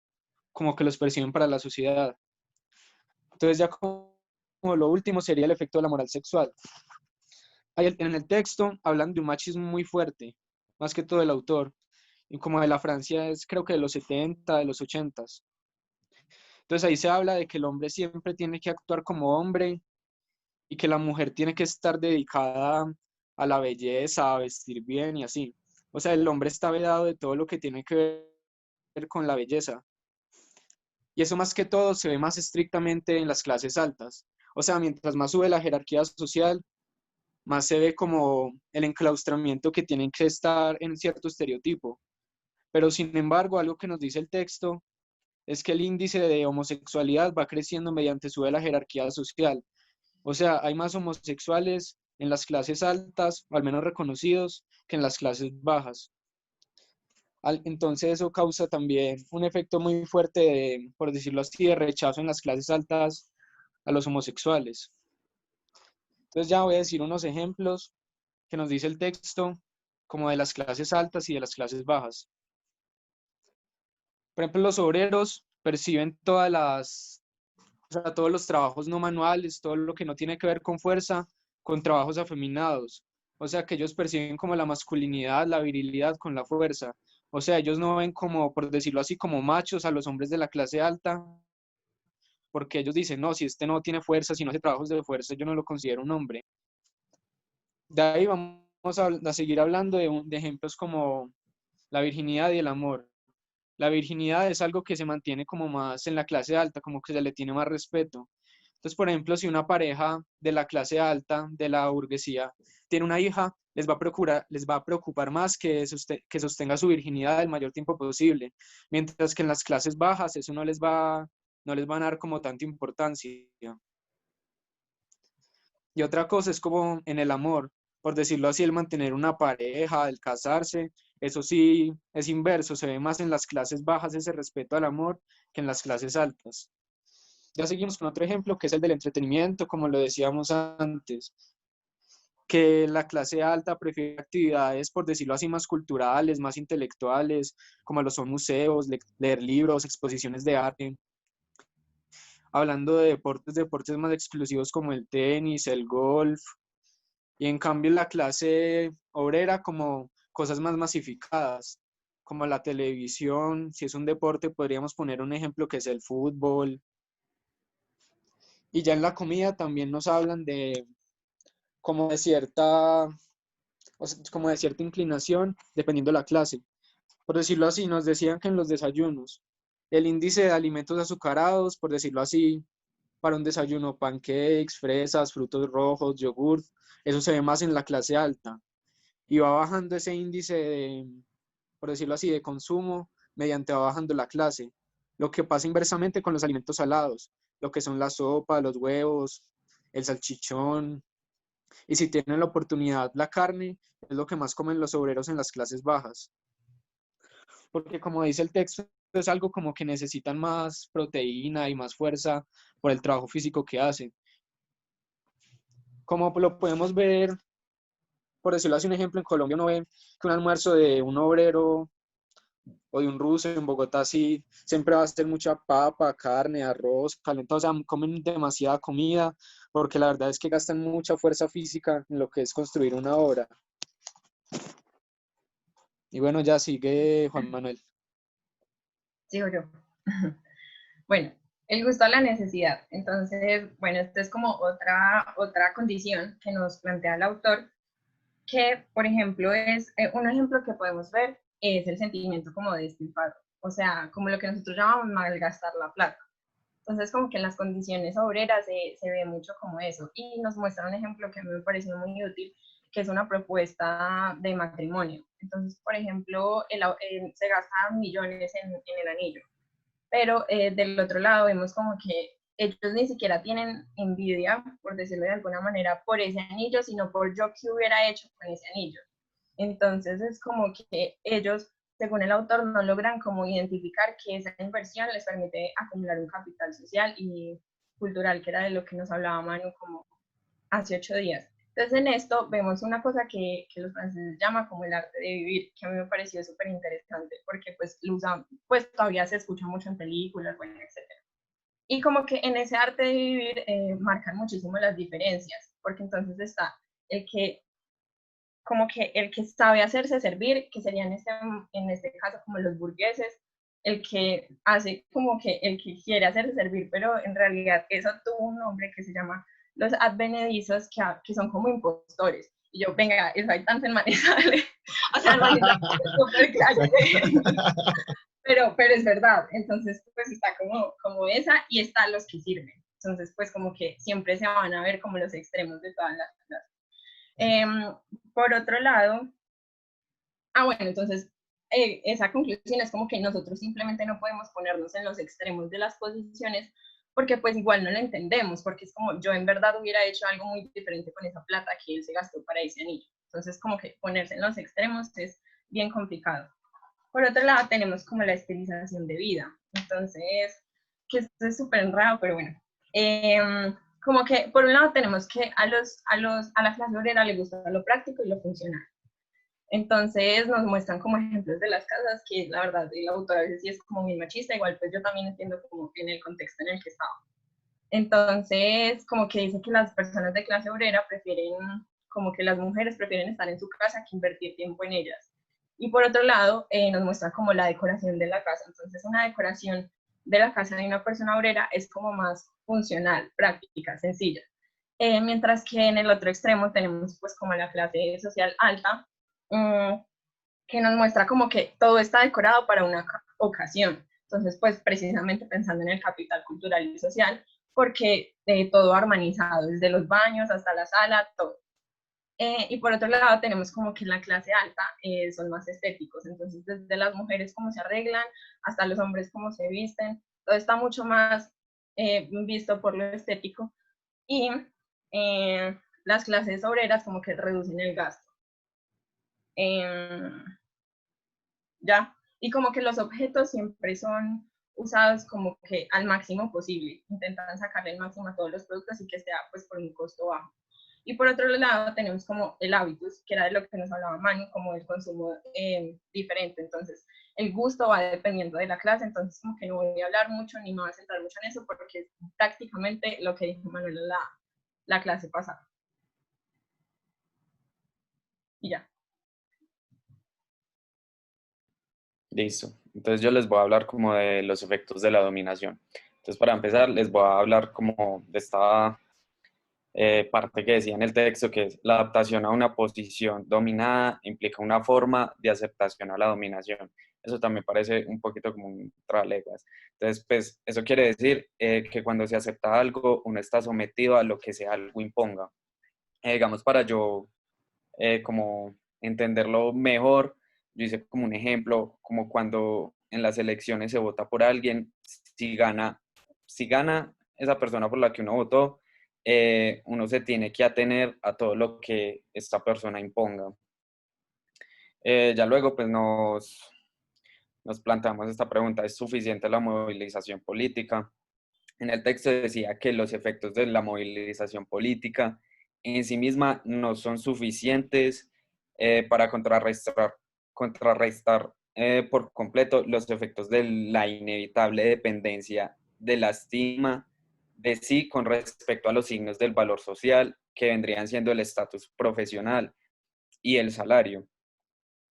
como que los perciben para la sociedad. Entonces ya como lo último sería el efecto de la moral sexual. En el texto hablan de un machismo muy fuerte, más que todo el autor, y como de la Francia es creo que de los 70, de los 80. Entonces ahí se habla de que el hombre siempre tiene que actuar como hombre y que la mujer tiene que estar dedicada a la belleza, a vestir bien y así. O sea, el hombre está vedado de todo lo que tiene que ver con la belleza. Y eso más que todo se ve más estrictamente en las clases altas. O sea, mientras más sube la jerarquía social, más se ve como el enclaustramiento que tienen que estar en cierto estereotipo. Pero sin embargo, algo que nos dice el texto es que el índice de homosexualidad va creciendo mediante sube la jerarquía social. O sea, hay más homosexuales en las clases altas, o al menos reconocidos, que en las clases bajas. Entonces eso causa también un efecto muy fuerte, por decirlo así, de rechazo en las clases altas a los homosexuales. Entonces ya voy a decir unos ejemplos que nos dice el texto, como de las clases altas y de las clases bajas. Por ejemplo, los obreros perciben todos los trabajos no manuales, todo lo que no tiene que ver con fuerza, con trabajos afeminados. O sea, que ellos perciben como la masculinidad, la virilidad con la fuerza. O sea, ellos no ven como, por decirlo así, como machos a los hombres de la clase alta, porque ellos dicen, no, si este no tiene fuerza, si no hace trabajos de fuerza, yo no lo considero un hombre. De ahí vamos a seguir hablando de ejemplos como la virginidad y el amor. La virginidad es algo que se mantiene como más en la clase alta, como que se le tiene más respeto. Entonces, por ejemplo, si una pareja de la clase alta, de la burguesía, tiene una hija, les va a preocupar más que sostenga su virginidad el mayor tiempo posible, mientras que en las clases bajas eso no les va a dar como tanta importancia. Y otra cosa es como en el amor, por decirlo así, el mantener una pareja, el casarse, eso sí es inverso, se ve más en las clases bajas ese respeto al amor que en las clases altas. Ya seguimos con otro ejemplo, que es el del entretenimiento, como lo decíamos antes, que la clase alta prefiere actividades, por decirlo así, más culturales, más intelectuales, como lo son museos, leer libros, exposiciones de arte. Hablando de deportes más exclusivos como el tenis, el golf, y en cambio la clase obrera como cosas más masificadas, como la televisión, si es un deporte podríamos poner un ejemplo que es el fútbol. Y ya en la comida también nos hablan de como de cierta, o sea, como de cierta inclinación dependiendo de la clase. Por decirlo así, nos decían que en los desayunos, el índice de alimentos azucarados, por decirlo así, para un desayuno, pancakes, fresas, frutos rojos, yogur, eso se ve más en la clase alta. Y va bajando ese índice de, por decirlo así, de consumo mediante va bajando la clase. Lo que pasa inversamente con los alimentos salados, lo que son la sopa, los huevos, el salchichón. Y si tienen la oportunidad, la carne es lo que más comen los obreros en las clases bajas. Porque como dice el texto, es algo como que necesitan más proteína y más fuerza por el trabajo físico que hacen. Como lo podemos ver, por decirlo así, un ejemplo, en Colombia uno ve que un almuerzo de un obrero o de un ruso en Bogotá sí, siempre va a ser mucha papa, carne, arroz, calentado, o sea, comen demasiada comida, porque la verdad es que gastan mucha fuerza física en lo que es construir una obra. Y bueno, ya sigue Juan Manuel. Sigo yo. Bueno, el gusto a la necesidad. Entonces, bueno, esto es como otra condición que nos plantea el autor, que, por ejemplo, es un ejemplo que podemos ver es el sentimiento como de despilfarro, o sea, como lo que nosotros llamamos malgastar la plata. Entonces, como que en las condiciones obreras se ve mucho como eso. Y nos muestra un ejemplo que a mí me pareció muy útil, que es una propuesta de matrimonio. Entonces, por ejemplo, se gastan millones en el anillo, pero del otro lado vemos como que ellos ni siquiera tienen envidia, por decirlo de alguna manera, por ese anillo, sino por yo que hubiera hecho con ese anillo. Entonces es como que ellos, según el autor, no logran como identificar que esa inversión les permite acumular un capital social y cultural, que era de lo que nos hablaba Manu como hace 8 días. Entonces en esto vemos una cosa que los franceses llaman como el arte de vivir, que a mí me pareció súper interesante, porque pues, lo usan, pues todavía se escucha mucho en películas, bueno, etc. Y como que en ese arte de vivir marcan muchísimo las diferencias, porque entonces está el que, como que el que sabe hacerse servir, que sería en este caso como los burgueses, el que hace como que el que quiere hacerse servir, pero en realidad eso tuvo un nombre que se llama los advenedizos, que son como impostores. Y yo, venga, eso hay tanto en Manizales. O sea, en Manizales es súper claro. Pero es verdad. Entonces, pues está como esa y está los que sirven. Entonces, pues como que siempre se van a ver como los extremos de todas las cosas. Por otro lado, bueno, entonces esa conclusión es como que nosotros simplemente no podemos ponernos en los extremos de las posiciones porque pues igual no lo entendemos, porque es como yo en verdad hubiera hecho algo muy diferente con esa plata que él se gastó para ese anillo. Entonces como que ponerse en los extremos es bien complicado. Por otro lado tenemos como la estilización de vida. Entonces, que esto es súper enredado, pero bueno. Como que por un lado tenemos que a la clase obrera le gusta lo práctico y lo funcional. Entonces nos muestran como ejemplos de las casas que la verdad el autor a veces sí es como muy machista, igual pues yo también entiendo como en el contexto en el que estaba. Entonces como que dice que las personas de clase obrera prefieren, como que las mujeres prefieren estar en su casa que invertir tiempo en ellas. Y por otro lado nos muestran como la decoración de la casa. Entonces una decoración de la casa de una persona obrera es como más funcional, práctica, sencilla. Mientras que en el otro extremo tenemos pues como la clase social alta, que nos muestra como que todo está decorado para una ocasión. Entonces, pues precisamente pensando en el capital cultural y social, porque todo armonizado, desde los baños hasta la sala, todo. Y por otro lado tenemos como que en la clase alta son más estéticos, entonces desde las mujeres cómo se arreglan hasta los hombres cómo se visten, todo está mucho más visto por lo estético y las clases obreras como que reducen el gasto. Ya, y como que los objetos siempre son usados como que al máximo posible, intentan sacarle el máximo a todos los productos y que sea pues por un costo bajo. Y por otro lado tenemos como el hábitus, que era de lo que nos hablaba Manu, como el consumo diferente. Entonces, el gusto va dependiendo de la clase, entonces como que no voy a hablar mucho ni me voy a centrar mucho en eso porque es prácticamente lo que dijo Manuel en la clase pasada. Y ya. Listo. Entonces yo les voy a hablar como de los efectos de la dominación. Entonces para empezar les voy a hablar como de esta parte que decía en el texto, que es la adaptación a una posición dominada implica una forma de aceptación a la dominación. Eso también parece un poquito como un traleguas. Entonces, pues eso quiere decir que cuando se acepta algo, uno está sometido a lo que sea algo imponga. Digamos, para yo como entenderlo mejor, yo hice como un ejemplo, como cuando en las elecciones se vota por alguien, si gana esa persona por la que uno votó, uno se tiene que atener a todo lo que esta persona imponga. Ya luego pues nos planteamos esta pregunta, ¿es suficiente la movilización política? En el texto decía que los efectos de la movilización política en sí misma no son suficientes para contrarrestar por completo los efectos de la inevitable dependencia de la estima de sí con respecto a los signos del valor social que vendrían siendo el estatus profesional y el salario.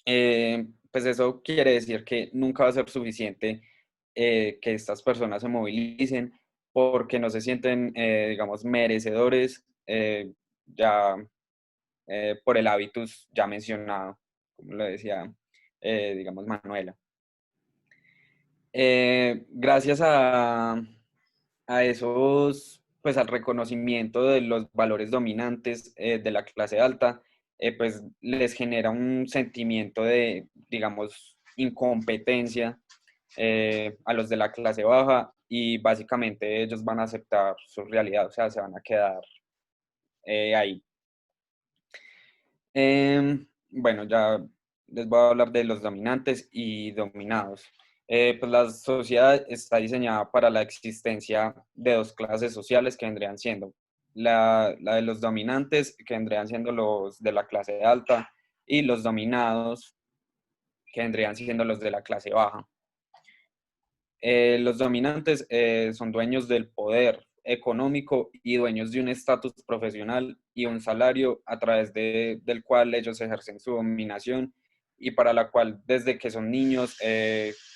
Pues eso quiere decir que nunca va a ser suficiente que estas personas se movilicen porque no se sienten, digamos, merecedores ya por el hábitus ya mencionado, como lo decía, digamos, Manuela. Gracias a esos, pues al reconocimiento de los valores dominantes de la clase alta, pues les genera un sentimiento de, digamos, incompetencia a los de la clase baja y básicamente ellos van a aceptar su realidad, o sea, se van a quedar ahí. Bueno, ya les voy a hablar de los dominantes y dominados. Pues la sociedad está diseñada para la existencia de dos clases sociales que vendrían siendo la de los dominantes, que vendrían siendo los de la clase alta, y los dominados, que vendrían siendo los de la clase baja. Los dominantes son dueños del poder económico y dueños de un estatus profesional y un salario a través del cual ellos ejercen su dominación y para la cual desde que son niños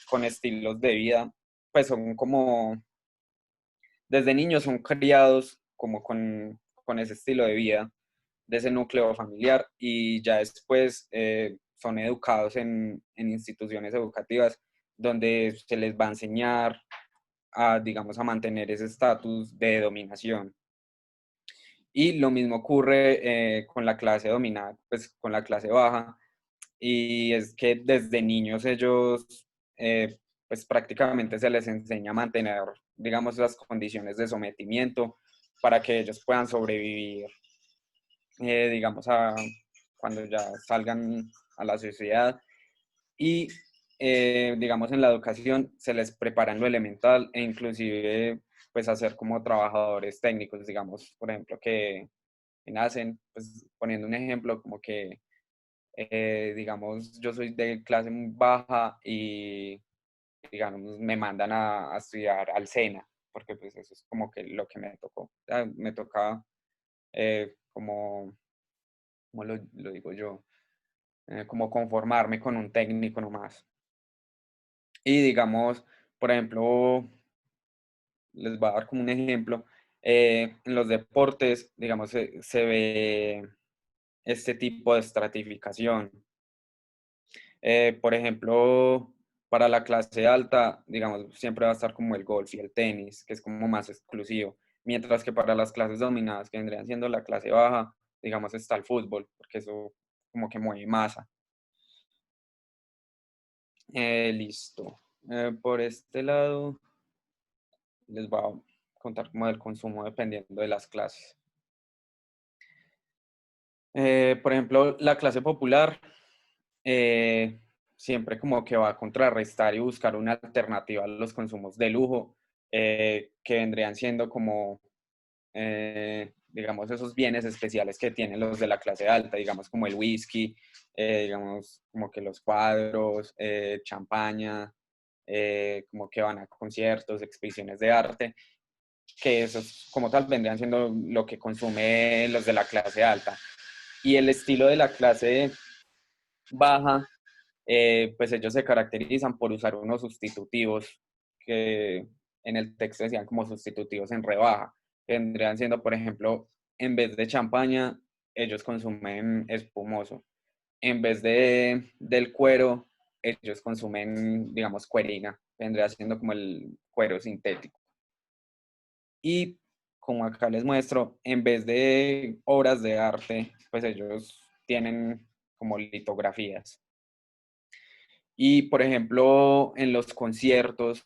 con estilos de vida, pues son como, desde niños son criados como con ese estilo de vida, de ese núcleo familiar y ya después son educados en instituciones educativas donde se les va a enseñar a, digamos, a mantener ese estatus de dominación. Y lo mismo ocurre con la clase dominada, pues con la clase baja, y es que desde niños ellos, pues prácticamente se les enseña a mantener, digamos, las condiciones de sometimiento para que ellos puedan sobrevivir, digamos, cuando ya salgan a la sociedad. Y, digamos, en la educación se les prepara en lo elemental e inclusive, pues, hacer como trabajadores técnicos, digamos, por ejemplo, que nacen, pues, poniendo un ejemplo, como que, digamos, yo soy de clase muy baja y, digamos, me mandan a estudiar al SENA, porque pues eso es como que lo que me tocó. Me tocaba como, ¿cómo lo digo yo? Como conformarme con un técnico nomás. Y digamos, por ejemplo, les voy a dar como un ejemplo, en los deportes, digamos, se ve este tipo de estratificación. Por ejemplo, para la clase alta, digamos, siempre va a estar como el golf y el tenis, que es como más exclusivo, mientras que para las clases dominadas, que vendrían siendo la clase baja, digamos, está el fútbol, porque eso como que mueve masa. Listo. Por este lado, les voy a contar como del consumo dependiendo de las clases. Por ejemplo, la clase popular siempre como que va a contrarrestar y buscar una alternativa a los consumos de lujo, que vendrían siendo como, digamos, esos bienes especiales que tienen los de la clase alta, digamos, como el whisky, digamos, como que los cuadros, champaña, como que van a conciertos, exposiciones de arte, que esos como tal vendrían siendo lo que consume los de la clase alta. Y el estilo de la clase baja, pues ellos se caracterizan por usar unos sustitutivos que en el texto decían como sustitutivos en rebaja. Vendrían siendo, por ejemplo, en vez de champaña, ellos consumen espumoso. En vez del cuero, ellos consumen, digamos, cuerina. Vendría siendo como el cuero sintético. Y como acá les muestro, en vez de obras de arte, pues ellos tienen como litografías. Y por ejemplo, en los conciertos,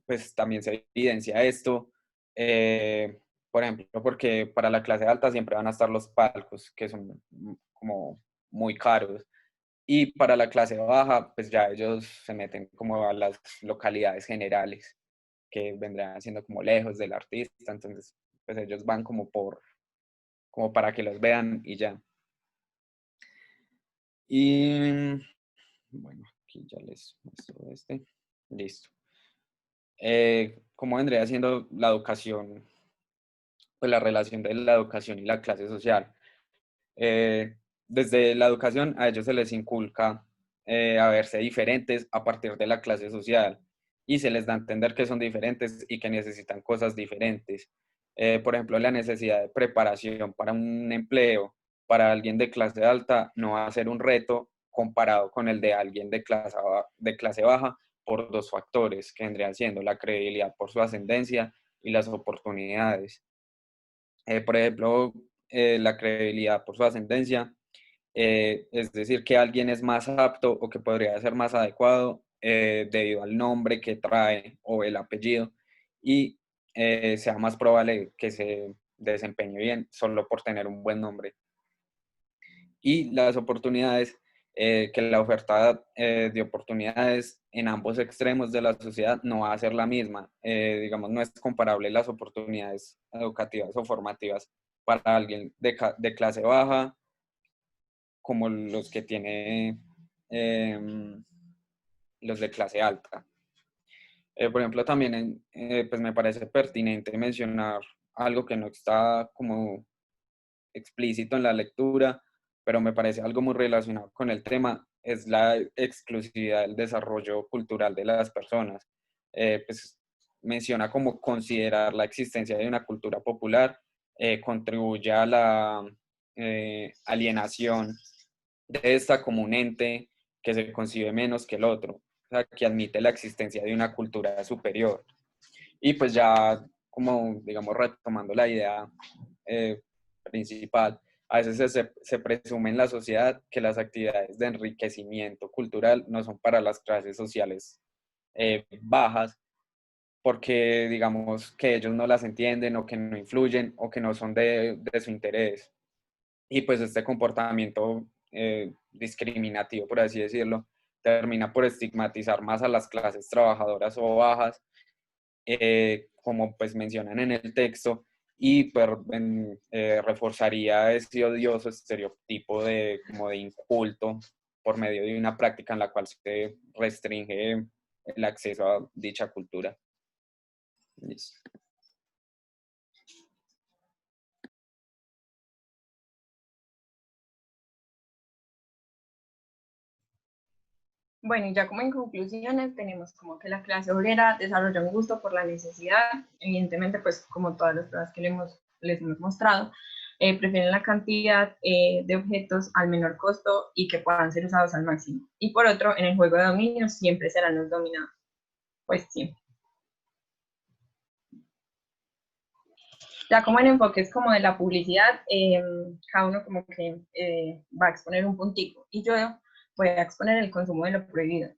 pues también se evidencia esto. Por ejemplo, porque para la clase alta siempre van a estar los palcos, que son como muy caros. Y para la clase baja, pues ya ellos se meten como a las localidades generales, que vendrán siendo como lejos del artista. Entonces, pues ellos van como para que los vean y ya. Y bueno, aquí ya les muestro este. Listo. ¿Cómo vendría siendo la educación? Pues la relación de la educación y la clase social. Desde la educación a ellos se les inculca a verse diferentes a partir de la clase social y se les da a entender que son diferentes y que necesitan cosas diferentes. Por ejemplo, la necesidad de preparación para un empleo para alguien de clase alta no va a ser un reto comparado con el de alguien de clase baja por dos factores que vendrían siendo la credibilidad por su ascendencia y las oportunidades. Por ejemplo, la credibilidad por su ascendencia, es decir, que alguien es más apto o que podría ser más adecuado debido al nombre que trae o el apellido y sea más probable que se desempeñe bien solo por tener un buen nombre. Y las oportunidades que la oferta de oportunidades en ambos extremos de la sociedad no va a ser la misma. Digamos, no es comparable las oportunidades educativas o formativas para alguien de clase baja como los que tiene los de clase alta. Por ejemplo, también pues me parece pertinente mencionar algo que no está como explícito en la lectura, pero me parece algo muy relacionado con el tema, es la exclusividad del desarrollo cultural de las personas. Pues menciona como considerar la existencia de una cultura popular contribuye a la alienación de esta como un ente que se concibe menos que el otro, o sea, que admite la existencia de una cultura superior. Y pues ya como, digamos, retomando la idea principal, a veces se presume en la sociedad que las actividades de enriquecimiento cultural no son para las clases sociales bajas, porque digamos que ellos no las entienden o que no influyen o que no son de su interés. Y pues este comportamiento discriminativo, por así decirlo, termina por estigmatizar más a las clases trabajadoras o bajas, como pues mencionan en el texto, y pues, reforzaría ese odioso estereotipo de, como de inculto por medio de una práctica en la cual se restringe el acceso a dicha cultura. Listo. Bueno, y ya como en conclusiones, tenemos como que la clase obrera desarrolla un gusto por la necesidad, evidentemente, pues como todas las pruebas que les hemos mostrado, prefieren la cantidad de objetos al menor costo y que puedan ser usados al máximo. Y por otro, en el juego de dominio siempre serán los dominados, pues siempre. Ya como en enfoques como de la publicidad, cada uno como que va a exponer un puntico y yo voy a exponer el consumo de lo prohibido.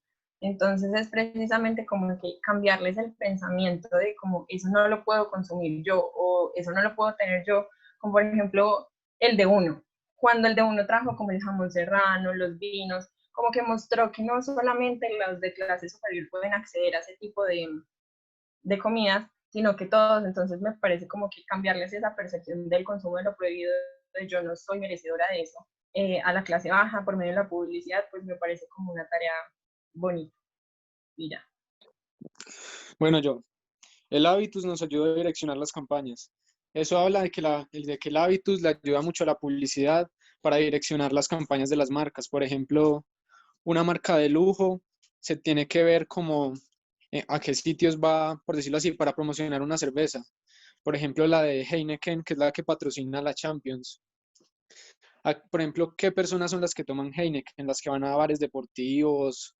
Entonces es precisamente como que cambiarles el pensamiento de como eso no lo puedo consumir yo o eso no lo puedo tener yo, como por ejemplo el de uno. Cuando el de uno trajo como el jamón serrano, los vinos, como que mostró que no solamente los de clase superior pueden acceder a ese tipo de comidas, sino que todos. Entonces me parece como que cambiarles esa percepción del consumo de lo prohibido, de yo no soy merecedora de eso, a la clase baja por medio de la publicidad, pues me parece como una tarea bonita. Mira. Bueno, el hábitus nos ayuda a direccionar las campañas. Eso habla de que el hábitus le ayuda mucho a la publicidad para direccionar las campañas de las marcas. Por ejemplo, una marca de lujo se tiene que ver como a qué sitios va, por decirlo así, para promocionar una cerveza. Por ejemplo, la de Heineken, que es la que patrocina la Champions. Por ejemplo, ¿qué personas son las que toman Heineken? Las que van a bares deportivos,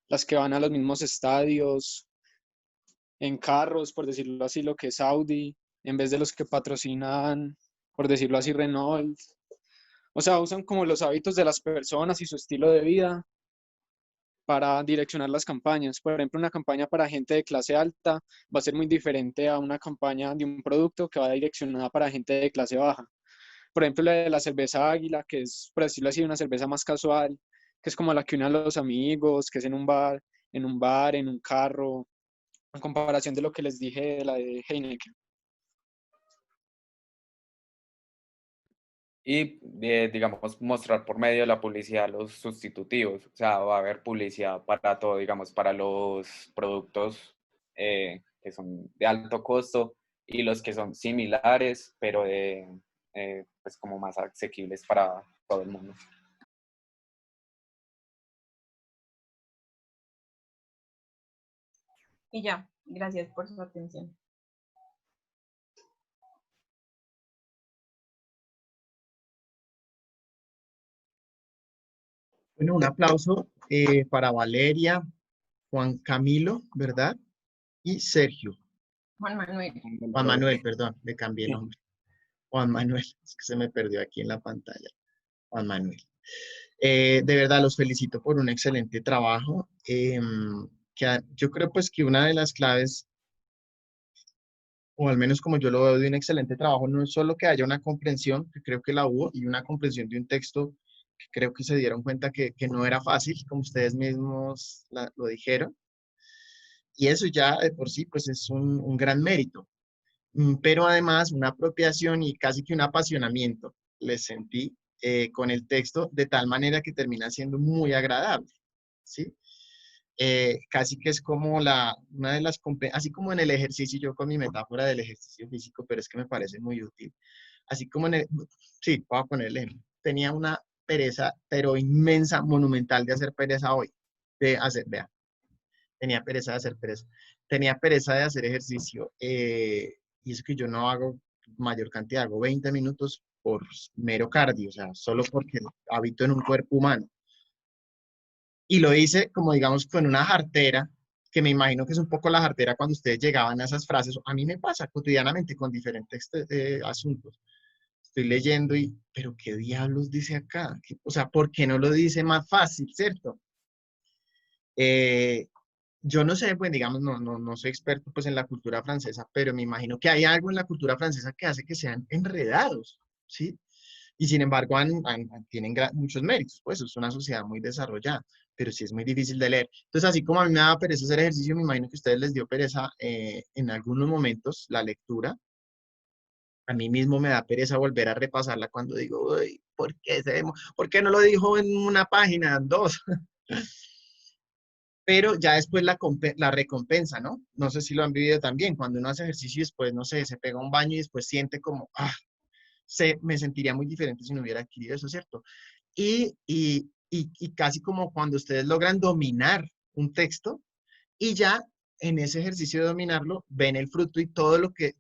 las que van a los mismos estadios, en carros, por decirlo así, lo que es Audi, en vez de los que patrocinan, por decirlo así, Renault. O sea, usan como los hábitos de las personas y su estilo de vida para direccionar las campañas. Por ejemplo, una campaña para gente de clase alta va a ser muy diferente a una campaña de un producto que va direccionada para gente de clase baja. Por ejemplo, la de la cerveza Águila, que es, por decirlo así, una cerveza más casual, que es como la que une a los amigos, que es en un carro, en comparación de lo que les dije de la de Heineken. Y, digamos, mostrar por medio de la publicidad los sustitutivos. O sea, va a haber publicidad para todo, digamos, para los productos que son de alto costo y los que son similares, pero pues como más asequibles para todo el mundo. Y ya, gracias por su atención. Bueno, un aplauso para Valeria, Juan Camilo, ¿verdad? Y Sergio. Juan Manuel. Juan Manuel, perdón, le cambié el nombre. Juan Manuel, es que se me perdió aquí en la pantalla. Juan Manuel. De verdad, los felicito por un excelente trabajo. Yo creo pues que una de las claves, o al menos como yo lo veo de un excelente trabajo, no es solo que haya una comprensión, que creo que la hubo, y una comprensión de un texto creo que se dieron cuenta que no era fácil, como ustedes mismos lo dijeron. Y eso ya de por sí, pues es un gran mérito. Pero además una apropiación y casi que un apasionamiento les sentí con el texto, de tal manera que termina siendo muy agradable, ¿sí? Casi que es como una de las, así como en el ejercicio, yo con mi metáfora del ejercicio físico, pero es que me parece muy útil. Así como sí, voy a poner el ejemplo. Tenía una pereza, pero inmensa, monumental de hacer pereza hoy. Vea, tenía pereza de hacer pereza. Tenía pereza de hacer ejercicio. Y eso que yo no hago mayor cantidad, hago 20 minutos por mero cardio, o sea, solo porque habito en un cuerpo humano. Y lo hice, como digamos, con una jartera, que me imagino que es un poco la jartera cuando ustedes llegaban a esas frases. A mí me pasa cotidianamente con diferentes asuntos. Estoy leyendo y, pero ¿qué diablos dice acá? O sea, ¿por qué no lo dice más fácil, cierto? Yo no sé, pues digamos, no soy experto pues en la cultura francesa, pero me imagino que hay algo en la cultura francesa que hace que sean enredados, ¿sí? Y sin embargo tienen muchos méritos, pues es una sociedad muy desarrollada, pero sí es muy difícil de leer. Entonces, así como a mí me daba pereza hacer ejercicio, me imagino que a ustedes les dio pereza en algunos momentos la lectura. A mí mismo me da pereza volver a repasarla cuando digo, uy, ¿por qué no lo dijo en una página, en dos? Pero ya después la recompensa, ¿no? No sé si lo han vivido también, cuando uno hace ejercicio y después, no sé, se pega un baño y después siente como, me sentiría muy diferente si no hubiera adquirido eso, ¿cierto? Y casi como cuando ustedes logran dominar un texto y ya en ese ejercicio de dominarlo ven el fruto y todo lo que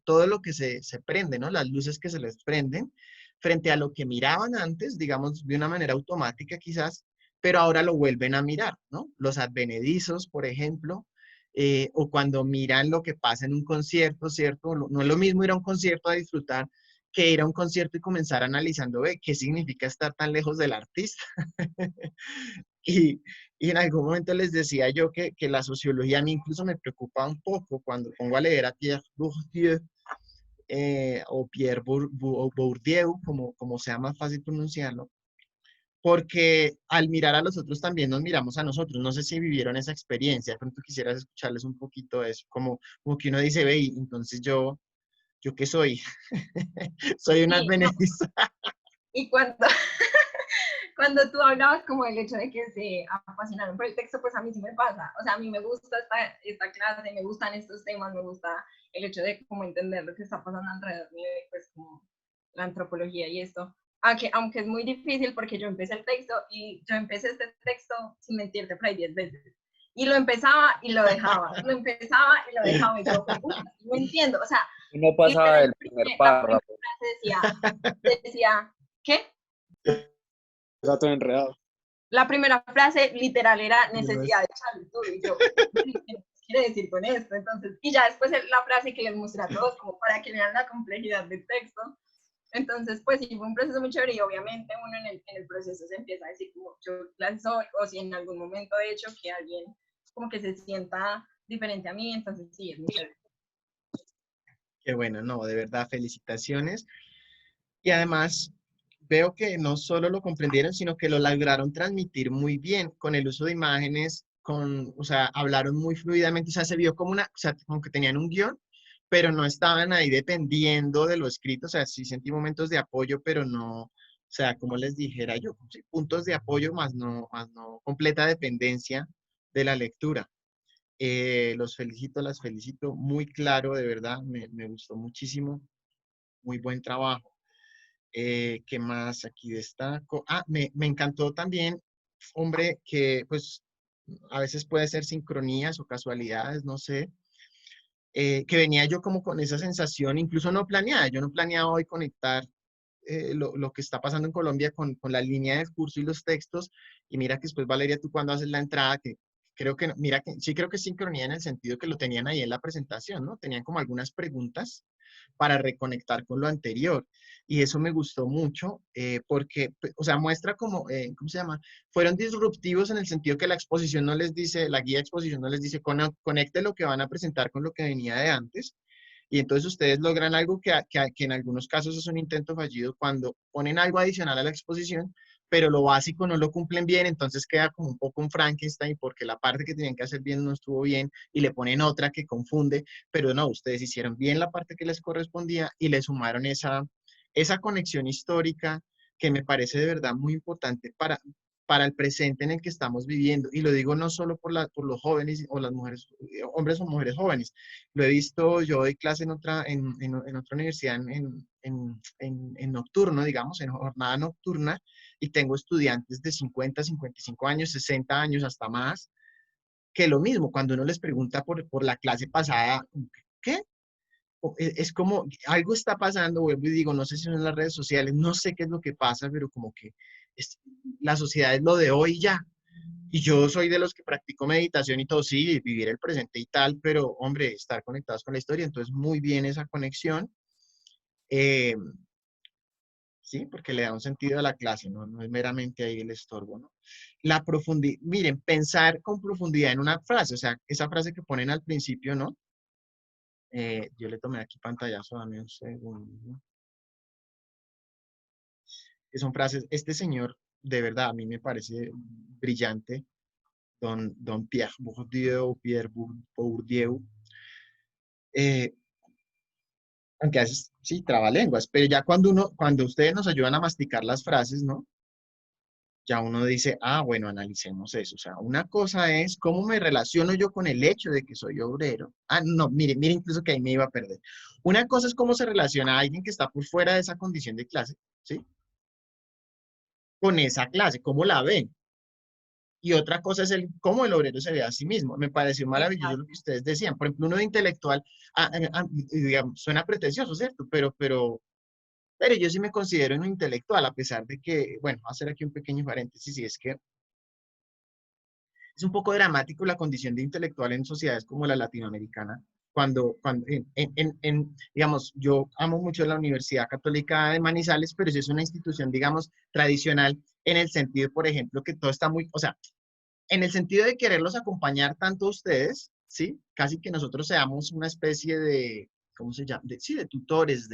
se prende, ¿no? Las luces que se les prenden frente a lo que miraban antes, digamos, de una manera automática quizás, pero ahora lo vuelven a mirar, ¿no? Los advenedizos, por ejemplo, o cuando miran lo que pasa en un concierto, ¿cierto? No es lo mismo ir a un concierto a disfrutar que ir a un concierto y comenzar analizando, qué significa estar tan lejos del artista. Y, y en algún momento les decía yo que la sociología a mí incluso me preocupa un poco cuando pongo a leer a Pierre Bourdieu o Pierre Bourdieu, como sea más fácil pronunciarlo, porque al mirar a los otros también nos miramos a nosotros. No sé si vivieron esa experiencia, de pronto quisieras escucharles un poquito de eso, como que uno dice, ve, y entonces ¿yo qué soy? Soy un Sí, no. advenedista. Y cuando tú hablabas como del hecho de que se apasionaron por el texto, pues a mí sí me pasa. O sea, a mí me gusta esta clase, me gustan estos temas, me gusta el hecho de como entender lo que está pasando alrededor mío, pues como la antropología y esto. Aunque es muy difícil porque yo empecé el texto y yo empecé este texto, sin mentirte, por ahí 10 veces. Y lo empezaba y lo dejaba, lo empezaba y lo dejaba y yo, no entiendo, o sea, No pasaba del primer la primera párrafo. frase decía, ¿qué? Está todo enredado. La primera frase literal era necesidad de chavitud, y yo, ¿qué quiere decir con esto? Entonces, y ya después la frase que les mostré a todos, como para que vean la complejidad del texto. Entonces, pues sí, fue un proceso muy chévere y obviamente uno en el proceso se empieza a decir como yo clase soy, o si en algún momento he hecho que alguien como que se sienta diferente a mí, entonces sí, es muy chévere. Qué bueno, no, de verdad, felicitaciones. Y además, veo que no solo lo comprendieron, sino que lo lograron transmitir muy bien con el uso de imágenes, o sea, hablaron muy fluidamente, o sea, se vio como o sea, como que tenían un guión, pero no estaban ahí dependiendo de lo escrito, o sea, sí sentí momentos de apoyo, pero no, o sea, como les dijera yo, sí, puntos de apoyo más no completa dependencia de la lectura. Los felicito, las felicito, muy claro, de verdad, me gustó muchísimo, muy buen trabajo. ¿Qué más aquí destaco? Me encantó también, hombre, que pues a veces puede ser sincronías o casualidades, no sé, que venía yo como con esa sensación, incluso no planeada, yo no planeaba hoy conectar lo que está pasando en Colombia con la línea del curso y los textos, y mira que después, Valeria, tú cuando haces la entrada, que creo que, mira que sí creo que es sincronía en el sentido que lo tenían ahí en la presentación, ¿no? Tenían como algunas preguntas para reconectar con lo anterior. Y eso me gustó mucho porque, o sea, muestra como, ¿cómo se llama? Fueron disruptivos en el sentido que la exposición no les dice, la guía de exposición no les dice, conecte lo que van a presentar con lo que venía de antes. Y entonces ustedes logran algo que en algunos casos es un intento fallido cuando ponen algo adicional a la exposición, pero lo básico no lo cumplen bien, entonces queda como un poco un Frankenstein porque la parte que tenían que hacer bien no estuvo bien y le ponen otra que confunde, pero no, ustedes hicieron bien la parte que les correspondía y le sumaron esa conexión histórica que me parece de verdad muy importante para el presente en el que estamos viviendo. Y lo digo no solo por los jóvenes o las mujeres, hombres o mujeres jóvenes. Lo he visto, yo doy clase en otra universidad en nocturno, digamos, en jornada nocturna, y tengo estudiantes de 50, 55 años, 60 años, hasta más, que lo mismo, cuando uno les pregunta por la clase pasada, ¿qué? Es como, algo está pasando, vuelvo y digo, no sé si son en las redes sociales, no sé qué es lo que pasa, pero como que la sociedad es lo de hoy ya. Y yo soy de los que practico meditación y todo, sí, vivir el presente y tal, pero hombre, estar conectados con la historia, entonces muy bien esa conexión. Eh, sí, porque le da un sentido a la clase, ¿no? No es meramente ahí el estorbo, ¿no? La profundidad, miren, pensar con profundidad en una frase, o sea, esa frase que ponen al principio, ¿no? Yo le tomé aquí pantallazo, dame un segundo. Que son frases, este señor, de verdad, a mí me parece brillante, don Pierre Bourdieu, eh, aunque a veces sí, trabalenguas, pero ya cuando ustedes nos ayudan a masticar las frases, ¿no? Ya uno dice, ah, bueno, analicemos eso. O sea, una cosa es cómo me relaciono yo con el hecho de que soy obrero. Ah, no, mire incluso que ahí me iba a perder. Una cosa es cómo se relaciona alguien que está por fuera de esa condición de clase, ¿sí? Con esa clase, cómo la ven. Y otra cosa es cómo el obrero se ve a sí mismo. Me pareció maravilloso lo que ustedes decían. Por ejemplo, uno de intelectual, digamos, suena pretencioso, ¿cierto? Pero yo sí me considero un intelectual, a pesar de que, bueno, voy a hacer aquí un pequeño paréntesis, y es que es un poco dramático la condición de intelectual en sociedades como la latinoamericana. Digamos, yo amo mucho la Universidad Católica de Manizales, pero sí es una institución, digamos, tradicional en el sentido, por ejemplo, que todo está muy, o sea, en el sentido de quererlos acompañar tanto a ustedes, ¿sí? Casi que nosotros seamos una especie de, ¿cómo se llama? Sí, de tutores,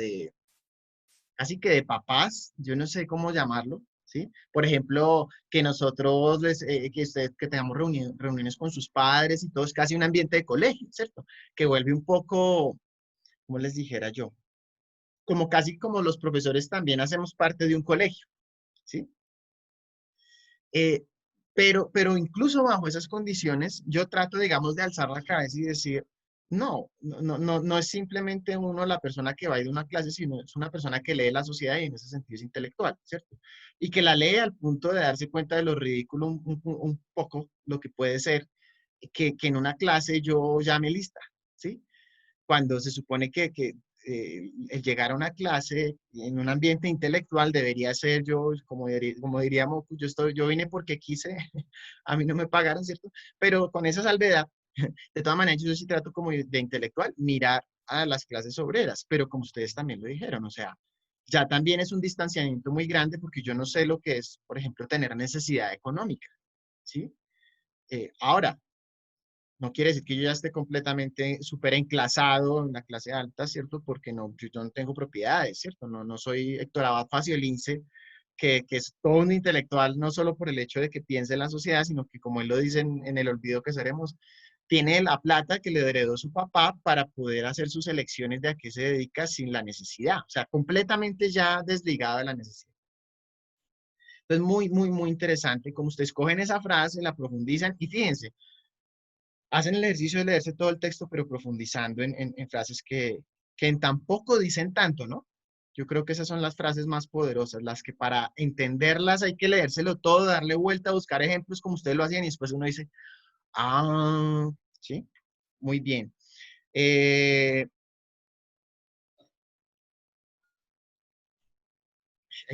casi que de papás, yo no sé cómo llamarlo, ¿sí? Por ejemplo, que nosotros, que tengamos reuniones con sus padres y todo, es casi un ambiente de colegio, ¿cierto? Que vuelve un poco, ¿cómo les dijera yo? Como casi como los profesores también hacemos parte de un colegio, ¿sí? Eh, pero incluso bajo esas condiciones, yo trato, digamos, de alzar la cabeza y decir, no es simplemente uno la persona que va a ir a una clase, sino es una persona que lee la sociedad y en ese sentido es intelectual, ¿cierto? Y que la lee al punto de darse cuenta de lo ridículo un poco, lo que puede ser que en una clase yo llame lista, ¿sí? Cuando se supone que el llegar a una clase en un ambiente intelectual debería ser yo, como diríamos, yo vine porque quise, a mí no me pagaron, ¿cierto? Pero con esa salvedad, de todas maneras, yo sí trato como de intelectual, mirar a las clases obreras, pero como ustedes también lo dijeron, o sea, ya también es un distanciamiento muy grande porque yo no sé lo que es, por ejemplo, tener necesidad económica, ¿sí? Ahora, no quiere decir que yo ya esté completamente súper enclasado en la clase alta, ¿cierto? Porque yo no tengo propiedades, ¿cierto? No soy Héctor Abad Faciolince, que es todo un intelectual, no solo por el hecho de que piense en la sociedad, sino que, como él lo dice en El olvido que seremos, tiene la plata que le heredó su papá para poder hacer sus elecciones de a qué se dedica sin la necesidad. O sea, completamente ya desligado de la necesidad. Entonces, muy interesante. Como ustedes cogen esa frase, la profundizan y fíjense, hacen el ejercicio de leerse todo el texto, pero profundizando en frases que en tan poco dicen tanto, ¿no? Yo creo que esas son las frases más poderosas, las que para entenderlas hay que leérselo todo, darle vuelta, buscar ejemplos como ustedes lo hacían y después uno dice, ah, sí, muy bien.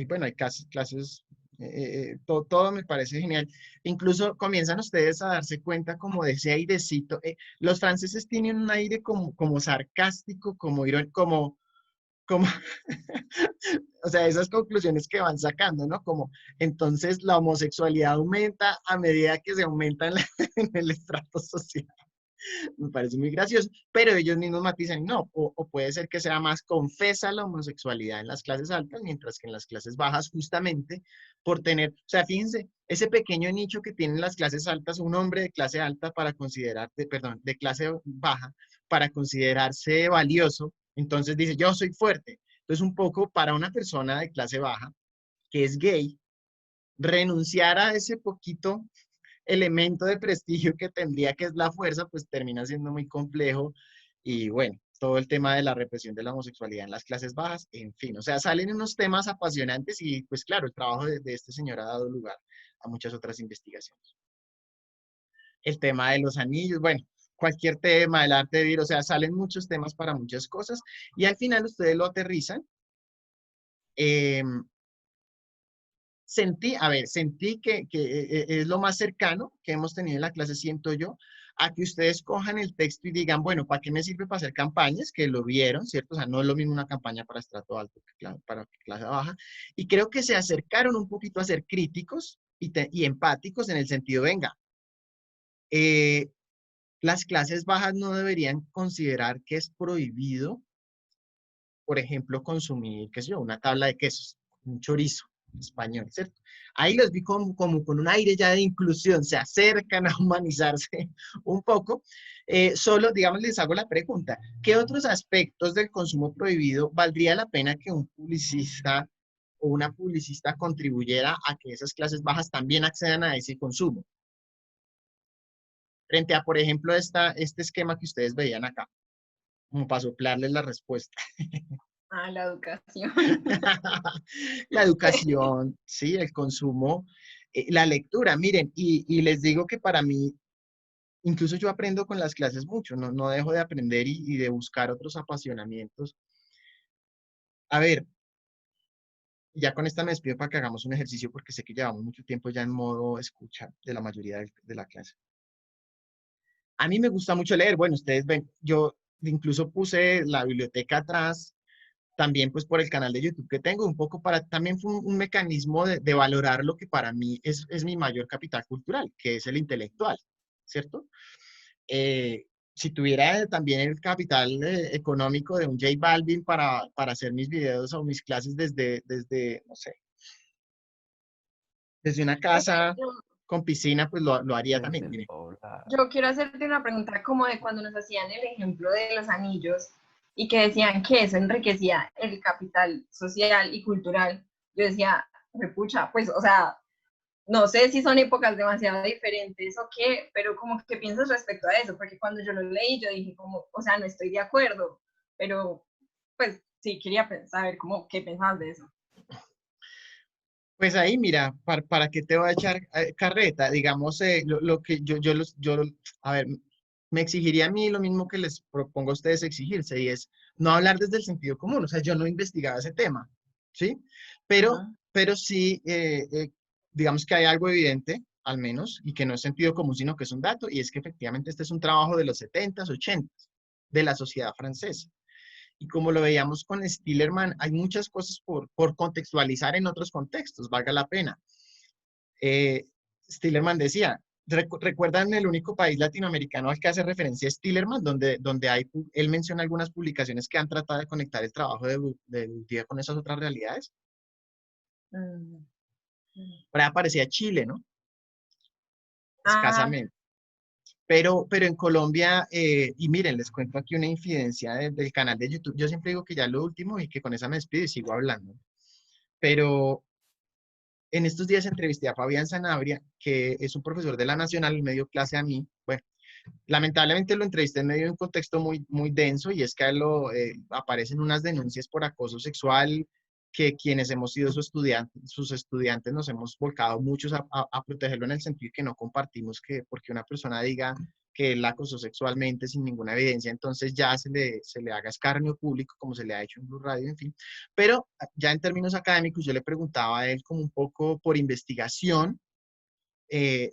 Bueno, hay clases, todo me parece genial. Incluso comienzan ustedes a darse cuenta como de ese airecito. Los franceses tienen un aire como sarcástico, como irónico, como, o sea, esas conclusiones que van sacando, ¿no? Como, entonces la homosexualidad aumenta a medida que se aumenta en el estrato social. Me parece muy gracioso, pero ellos mismos matizan, no, o puede ser que sea más confesa la homosexualidad en las clases altas, mientras que en las clases bajas, justamente por tener, o sea, fíjense, ese pequeño nicho que tienen las clases altas, un hombre de clase alta para considerarse, perdón, de clase baja, para considerarse valioso, entonces dice, yo soy fuerte. Entonces, un poco para una persona de clase baja, que es gay, renunciar a ese poquito elemento de prestigio que tendría, que es la fuerza, pues termina siendo muy complejo. Y bueno, todo el tema de la represión de la homosexualidad en las clases bajas, en fin, o sea, salen unos temas apasionantes y pues claro, el trabajo de este señor ha dado lugar a muchas otras investigaciones. El tema de los anillos, bueno, cualquier tema, el arte de vivir, o sea, salen muchos temas para muchas cosas y al final ustedes lo aterrizan. Sentí que es lo más cercano que hemos tenido en la clase, siento yo, a que ustedes cojan el texto y digan, bueno, ¿para qué me sirve para hacer campañas? Que lo vieron, ¿cierto? O sea, no es lo mismo una campaña para estrato alto que para clase baja. Y creo que se acercaron un poquito a ser críticos y empáticos en el sentido, venga, las clases bajas no deberían considerar que es prohibido, por ejemplo, consumir, qué sé yo, una tabla de quesos, un chorizo español, ¿cierto? Ahí los vi como con un aire ya de inclusión, se acercan a humanizarse un poco. Solo, digamos, les hago la pregunta, ¿qué otros aspectos del consumo prohibido valdría la pena que un publicista o una publicista contribuyera a que esas clases bajas también accedan a ese consumo? Frente a, por ejemplo, este esquema que ustedes veían acá, como para soplarles la respuesta. Ah, la educación. La educación, sí, el consumo, la lectura. Miren, y les digo que para mí, incluso yo aprendo con las clases mucho, no dejo de aprender y de buscar otros apasionamientos. A ver, ya con esta me despido para que hagamos un ejercicio porque sé que llevamos mucho tiempo ya en modo escucha de la mayoría de la clase. A mí me gusta mucho leer. Bueno, ustedes ven, yo incluso puse la biblioteca atrás, también pues por el canal de YouTube que tengo, un poco para, también fue un mecanismo de valorar lo que para mí es mi mayor capital cultural, que es el intelectual, ¿cierto? Si tuviera también el capital económico de un J Balvin para hacer mis videos o mis clases desde no sé, desde una Oye, casa con piscina, pues lo haría también. Mire. yo quiero hacerte una pregunta como de cuando nos hacían el ejemplo de los anillos y que decían que eso enriquecía el capital social y cultural. Yo decía, pucha, pues, o sea, no sé si son épocas demasiado diferentes o qué, pero como que piensas respecto a eso, porque cuando yo lo leí yo dije como, o sea, no estoy de acuerdo, pero pues sí, quería saber cómo, qué pensabas de eso. Pues ahí, mira, para qué te voy a echar carreta, digamos, lo que a ver, me exigiría a mí lo mismo que les propongo a ustedes exigirse, y es no hablar desde el sentido común, o sea, yo no investigaba ese tema, ¿sí? Pero sí, digamos que hay algo evidente, al menos, y que no es sentido común, sino que es un dato, y es que efectivamente este es un trabajo de los 70s, 80s, de la sociedad francesa. Y como lo veíamos con Stillerman, hay muchas cosas por contextualizar en otros contextos, valga la pena. Stillerman decía, ¿recuerdan el único país latinoamericano al que hace referencia Stillerman, donde él menciona algunas publicaciones que han tratado de conectar el trabajo de Bourdieu con esas otras realidades? Por ahí aparecía Chile, ¿no? Escasamente. Pero en Colombia, y miren, les cuento aquí una infidencia del canal de YouTube. Yo siempre digo que ya es lo último y que con esa me despido y sigo hablando. Pero en estos días entrevisté a Fabián Sanabria, que es un profesor de la Nacional, y me dio clase a mí. Bueno, lamentablemente lo entrevisté en medio de un contexto muy, muy denso y es que a él aparecen unas denuncias por acoso sexual que quienes hemos sido sus estudiantes nos hemos volcado muchos a protegerlo en el sentido que no compartimos que porque una persona diga que él la acosó sexualmente sin ninguna evidencia, entonces ya se le haga escarnio público como se le ha hecho en Blue Radio, en fin. Pero ya en términos académicos yo le preguntaba a él como un poco por investigación,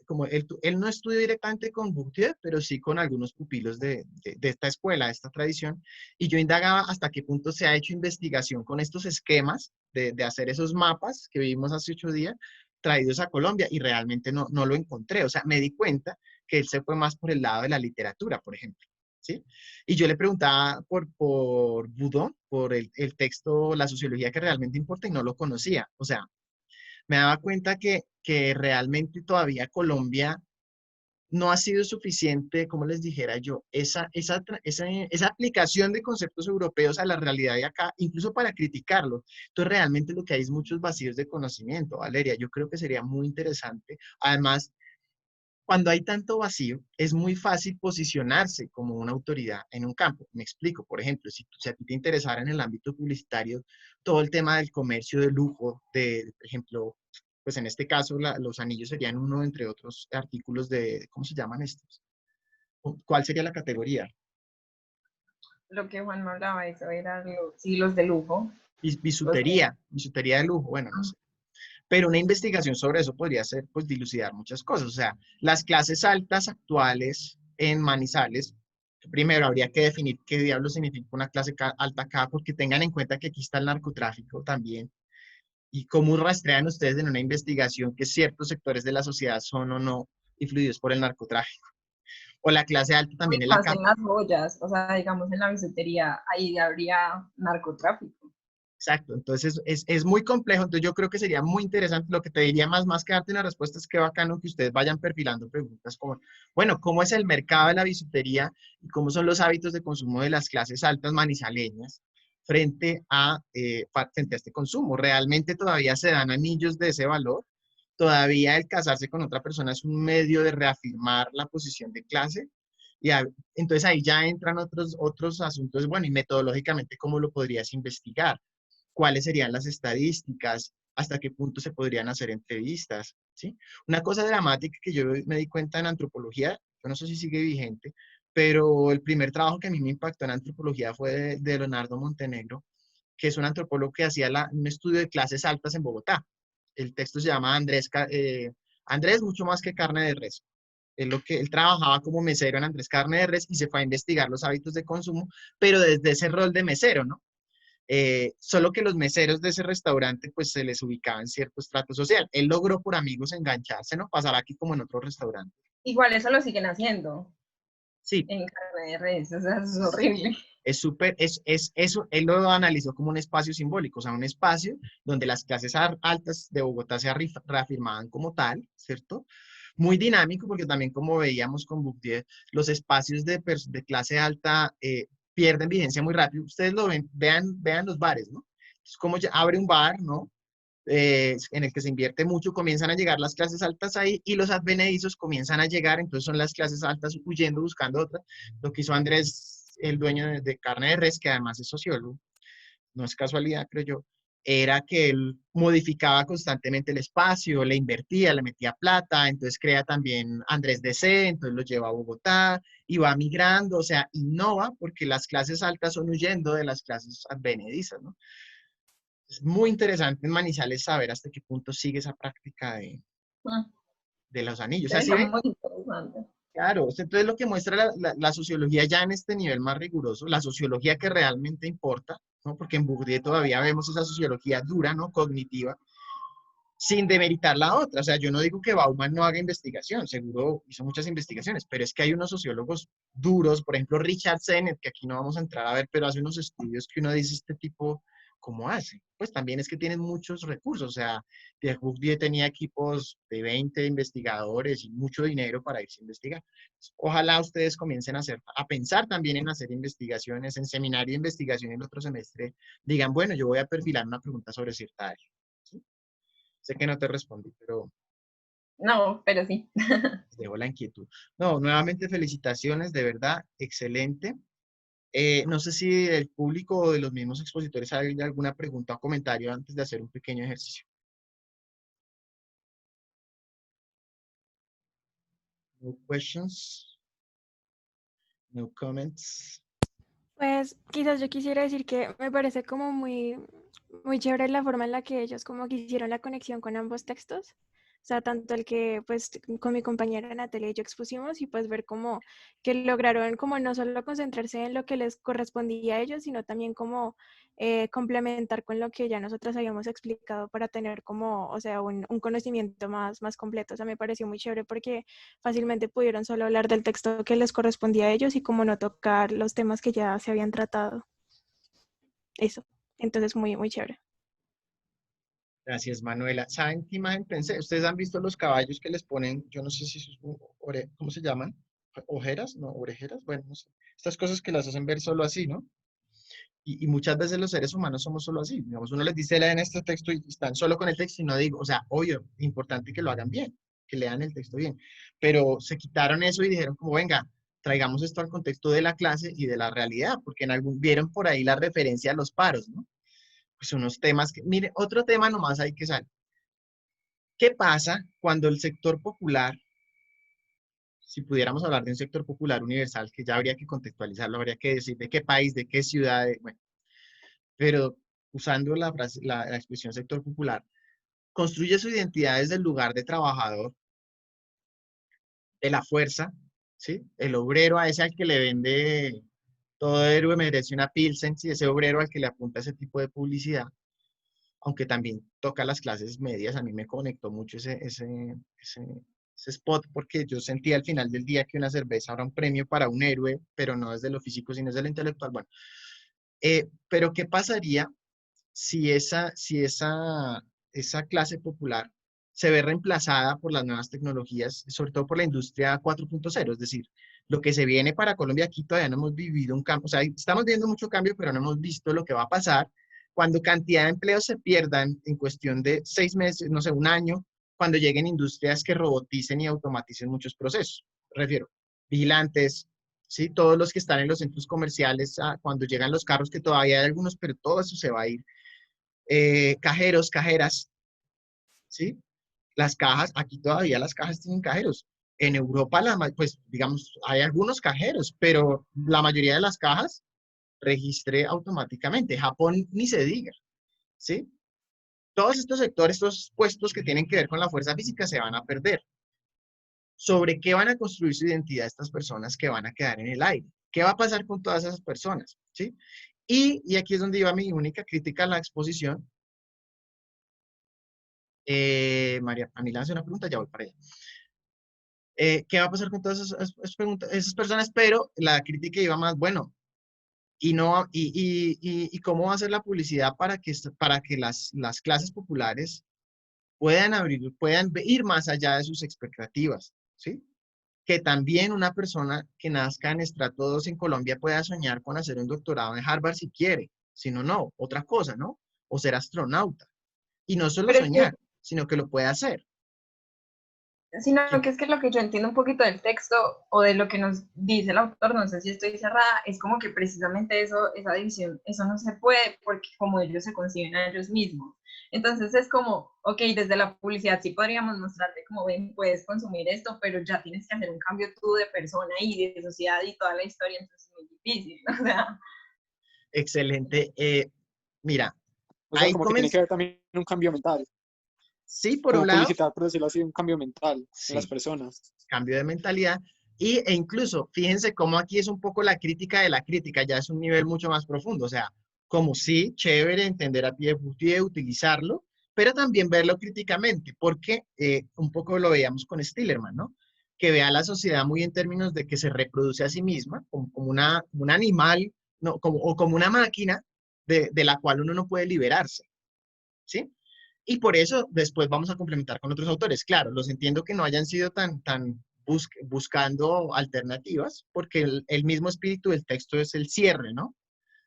como él no estudió directamente con Bourdieu, pero sí con algunos pupilos de esta escuela, de esta tradición, y yo indagaba hasta qué punto se ha hecho investigación con estos esquemas de hacer esos mapas que vimos hace 8 días, traídos a Colombia, y realmente no lo encontré. O sea, me di cuenta que él se fue más por el lado de la literatura, por ejemplo. ¿Sí? Y yo le preguntaba por Boudon, por el texto La sociología que realmente importa y no lo conocía. O sea, me daba cuenta que realmente todavía Colombia no ha sido suficiente, como les dijera yo, esa aplicación de conceptos europeos a la realidad de acá, incluso para criticarlo. Entonces, realmente lo que hay es muchos vacíos de conocimiento, Valeria. Yo creo que sería muy interesante. Además, cuando hay tanto vacío, es muy fácil posicionarse como una autoridad en un campo. Me explico, por ejemplo, si a ti te interesara en el ámbito publicitario todo el tema del comercio de lujo, por ejemplo, pues en este caso los anillos serían uno entre otros artículos ¿cómo se llaman estos? ¿Cuál sería la categoría? Lo que Juan me hablaba, eso eran los hilos de lujo. Los de- Bisutería de lujo, bueno, no sé. Pero una investigación sobre eso podría ser, pues, dilucidar muchas cosas. O sea, las clases altas actuales en Manizales, primero habría que definir qué diablo significa una clase alta acá, porque tengan en cuenta que aquí está el narcotráfico también. Y cómo rastrean ustedes en una investigación que ciertos sectores de la sociedad son o no influidos por el narcotráfico. O la clase alta también en la Más capa. en las joyas, o sea, digamos en la bisutería, ahí habría narcotráfico. Exacto, entonces es muy complejo, entonces yo creo que sería muy interesante, lo que te diría más que darte una respuesta es que bacano que ustedes vayan perfilando preguntas como, bueno, ¿cómo es el mercado de la bisutería y cómo son los hábitos de consumo de las clases altas manizaleñas frente a este consumo? ¿Realmente todavía se dan anillos de ese valor? ¿Todavía el casarse con otra persona es un medio de reafirmar la posición de clase? Entonces ahí ya entran otros asuntos, bueno, y metodológicamente, ¿cómo lo podrías investigar? ¿Cuáles serían las estadísticas? ¿Hasta qué punto se podrían hacer entrevistas? ¿Sí? Una cosa dramática que yo me di cuenta en antropología, yo no sé si sigue vigente, pero el primer trabajo que a mí me impactó en antropología fue de Leonardo Montenegro, que es un antropólogo que hacía un estudio de clases altas en Bogotá. El texto se llama Andrés mucho más que carne de res. Él trabajaba como mesero en Andrés Carne de Res y se fue a investigar los hábitos de consumo, pero desde ese rol de mesero, ¿no? Solo que los meseros de ese restaurante pues se les ubicaba en cierto estrato social. Él logró por amigos engancharse, ¿no? Pasar aquí como en otro restaurante. Igual eso lo siguen haciendo Sí, en carne de res, o sea, es horrible. es súper, eso, él lo analizó como un espacio simbólico, o sea, un espacio donde las clases altas de Bogotá se reafirmaban como tal, ¿cierto? Muy dinámico, porque también como veíamos con Bourdieu, los espacios de clase alta pierden vigencia muy rápido. Ustedes lo ven, vean los bares, ¿no? Es como abre un bar, ¿no? En el que se invierte mucho, comienzan a llegar las clases altas ahí y los advenedizos comienzan a llegar, entonces son las clases altas huyendo, buscando otras. Lo que hizo Andrés, el dueño de Carne de Res, que además es sociólogo, no es casualidad, creo yo, era que él modificaba constantemente el espacio, le invertía, le metía plata, entonces crea también Andrés DC, entonces lo lleva a Bogotá y va migrando, o sea, innova porque las clases altas son huyendo de las clases advenedizas, ¿no? Es muy interesante en Manizales saber hasta qué punto sigue esa práctica Mm, de los anillos. Sería Así ve, muy interesante. claro, entonces lo que muestra la sociología ya en este nivel más riguroso, la sociología que realmente importa, ¿no? Porque en Bourdieu todavía vemos esa sociología dura, ¿no? Cognitiva, sin demeritar la otra. O sea, yo no digo que Bauman no haga investigación, seguro hizo muchas investigaciones, pero es que hay unos sociólogos duros, por ejemplo, Richard Sennett, que aquí no vamos a entrar a ver, pero hace unos estudios que uno dice, este tipo, ¿cómo hace? Pues también es que tienen muchos recursos, o sea, Pierre Bourdieu tenía equipos de 20 investigadores y mucho dinero para irse a investigar. Ojalá ustedes comiencen a pensar también en hacer investigaciones, en seminario de investigación en otro semestre, digan, bueno, yo voy a perfilar una pregunta sobre cierta área. ¿Sí? Sé que no te respondí, pero No, pero sí. dejo la inquietud. No, nuevamente felicitaciones, de verdad, excelente. No sé si del público o de los mismos expositores hay alguna pregunta o comentario antes de hacer un pequeño ejercicio. No questions, no comments. Pues quizás yo quisiera decir que me parece como muy, muy chévere la forma en la que ellos como que hicieron la conexión con ambos textos, O sea, tanto el que pues con mi compañera Natalia y yo expusimos y pues ver cómo que lograron como no solo concentrarse en lo que les correspondía a ellos, sino también como complementar con lo que ya nosotros habíamos explicado para tener como, o sea, un conocimiento más completo. O sea, me pareció muy chévere porque fácilmente pudieron solo hablar del texto que les correspondía a ellos y como no tocar los temas que ya se habían tratado. Eso. Entonces, muy chévere. Gracias, Manuela. ¿Saben qué imagen pensé? ¿Ustedes han visto los caballos que les ponen, yo no sé si eso es ¿cómo se llaman? ¿Ojeras? No, orejeras. Bueno, no sé. Estas cosas que las hacen ver solo así, ¿no? Y muchas veces los seres humanos somos solo así. Digamos, uno les dice lean este texto y están solo con el texto y no digo, o sea, obvio, importante que lo hagan bien, que lean el texto bien. Pero se quitaron eso y dijeron como, venga, traigamos esto al contexto de la clase y de la realidad, porque en algún vieron por ahí la referencia a los paros, ¿no? Pues unos temas que, mire, otro tema nomás hay que saber. ¿Qué pasa cuando el sector popular, si pudiéramos hablar de un sector popular universal, que ya habría que contextualizarlo, habría que decir de qué país, de qué ciudad, bueno, pero usando la expresión sector popular, construye su identidad desde el lugar de trabajador, de la fuerza, ¿sí? El obrero a ese al que le vende todo héroe merece una Pilsen, ¿sí? Ese obrero al que le apunta ese tipo de publicidad, aunque también toca las clases medias, a mí me conectó mucho ese spot porque yo sentía al final del día que una cerveza era un premio para un héroe, pero no desde lo físico, sino desde lo intelectual. Bueno, pero ¿qué pasaría si esa clase popular se ve reemplazada por las nuevas tecnologías, sobre todo por la industria 4.0? Es decir, lo que se viene para Colombia, aquí todavía no hemos vivido un cambio, o sea, estamos viendo mucho cambio, pero no hemos visto lo que va a pasar cuando cantidad de empleos se pierdan en cuestión de 6 meses, no sé, un año, cuando lleguen industrias que roboticen y automaticen muchos procesos. Me refiero, vigilantes, ¿sí? Todos los que están en los centros comerciales, cuando llegan los carros, que todavía hay algunos, pero todo eso se va a ir. Cajeros, cajeras, ¿sí? Las cajas, aquí todavía las cajas tienen cajeros. En Europa, pues, digamos, hay algunos cajeros, pero la mayoría de las cajas registre automáticamente. Japón ni se diga, ¿sí? Todos estos sectores, estos puestos que tienen que ver con la fuerza física se van a perder. ¿Sobre qué van a construir su identidad estas personas que van a quedar en el aire? ¿Qué va a pasar con todas esas personas? ¿Sí? Y aquí es donde iba mi única crítica a la exposición. María, a mí le hace una pregunta, ya voy para allá. ¿Qué va a pasar con todas esas personas? Pero la crítica iba más, bueno, y cómo va a ser la publicidad para que las clases populares puedan ir más allá de sus expectativas, ¿sí? Que también una persona que nazca en estrato 2 en Colombia pueda soñar con hacer un doctorado en Harvard si quiere, si no, no, otra cosa, ¿no? O ser astronauta. Y no solo Pero es que soñar, sino que lo puede hacer. sino Sí. que es que lo que yo entiendo un poquito del texto o de lo que nos dice el autor, no sé si estoy cerrada, es como que precisamente eso, esa división, eso no se puede porque como ellos se conciben a ellos mismos. Entonces es como, ok, desde la publicidad sí podríamos mostrarte como ven, puedes consumir esto, pero ya tienes que hacer un cambio tú de persona y de sociedad y toda la historia, entonces es muy difícil, o sea. Excelente. Mira, O sea, ahí como que tiene que comenzó. haber también un cambio mental, Sí, por como un lado, publicitar, por decirlo así, un cambio mental en las sí, personas. cambio de mentalidad. E incluso, fíjense cómo aquí es un poco la crítica de la crítica, ya es un nivel mucho más profundo. O sea, como sí, chévere entender a pie de justicia, utilizarlo, pero también verlo críticamente, porque un poco lo veíamos con Stillerman, ¿no? Que ve a la sociedad muy en términos de que se reproduce a sí misma, como un animal, ¿no? O como una máquina de la cual uno no puede liberarse, ¿sí? Y por eso después vamos a complementar con otros autores. Claro, los entiendo que no hayan sido tan buscando alternativas, porque el mismo espíritu del texto es el cierre, ¿no?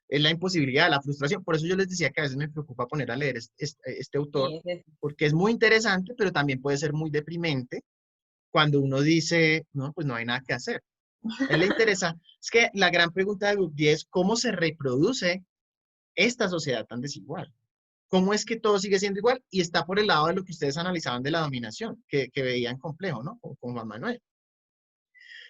Es la imposibilidad, la frustración. Por eso yo les decía que a veces me preocupa poner a leer este autor, Sí, es porque es muy interesante, pero también puede ser muy deprimente cuando uno dice, no, pues no hay nada que hacer. A él le interesa. Es que la gran pregunta de Bourdieu es cómo se reproduce esta sociedad tan desigual. ¿Cómo es que todo sigue siendo igual? Y está por el lado de lo que ustedes analizaban de la dominación, que veían complejo, ¿no? Con Juan Manuel.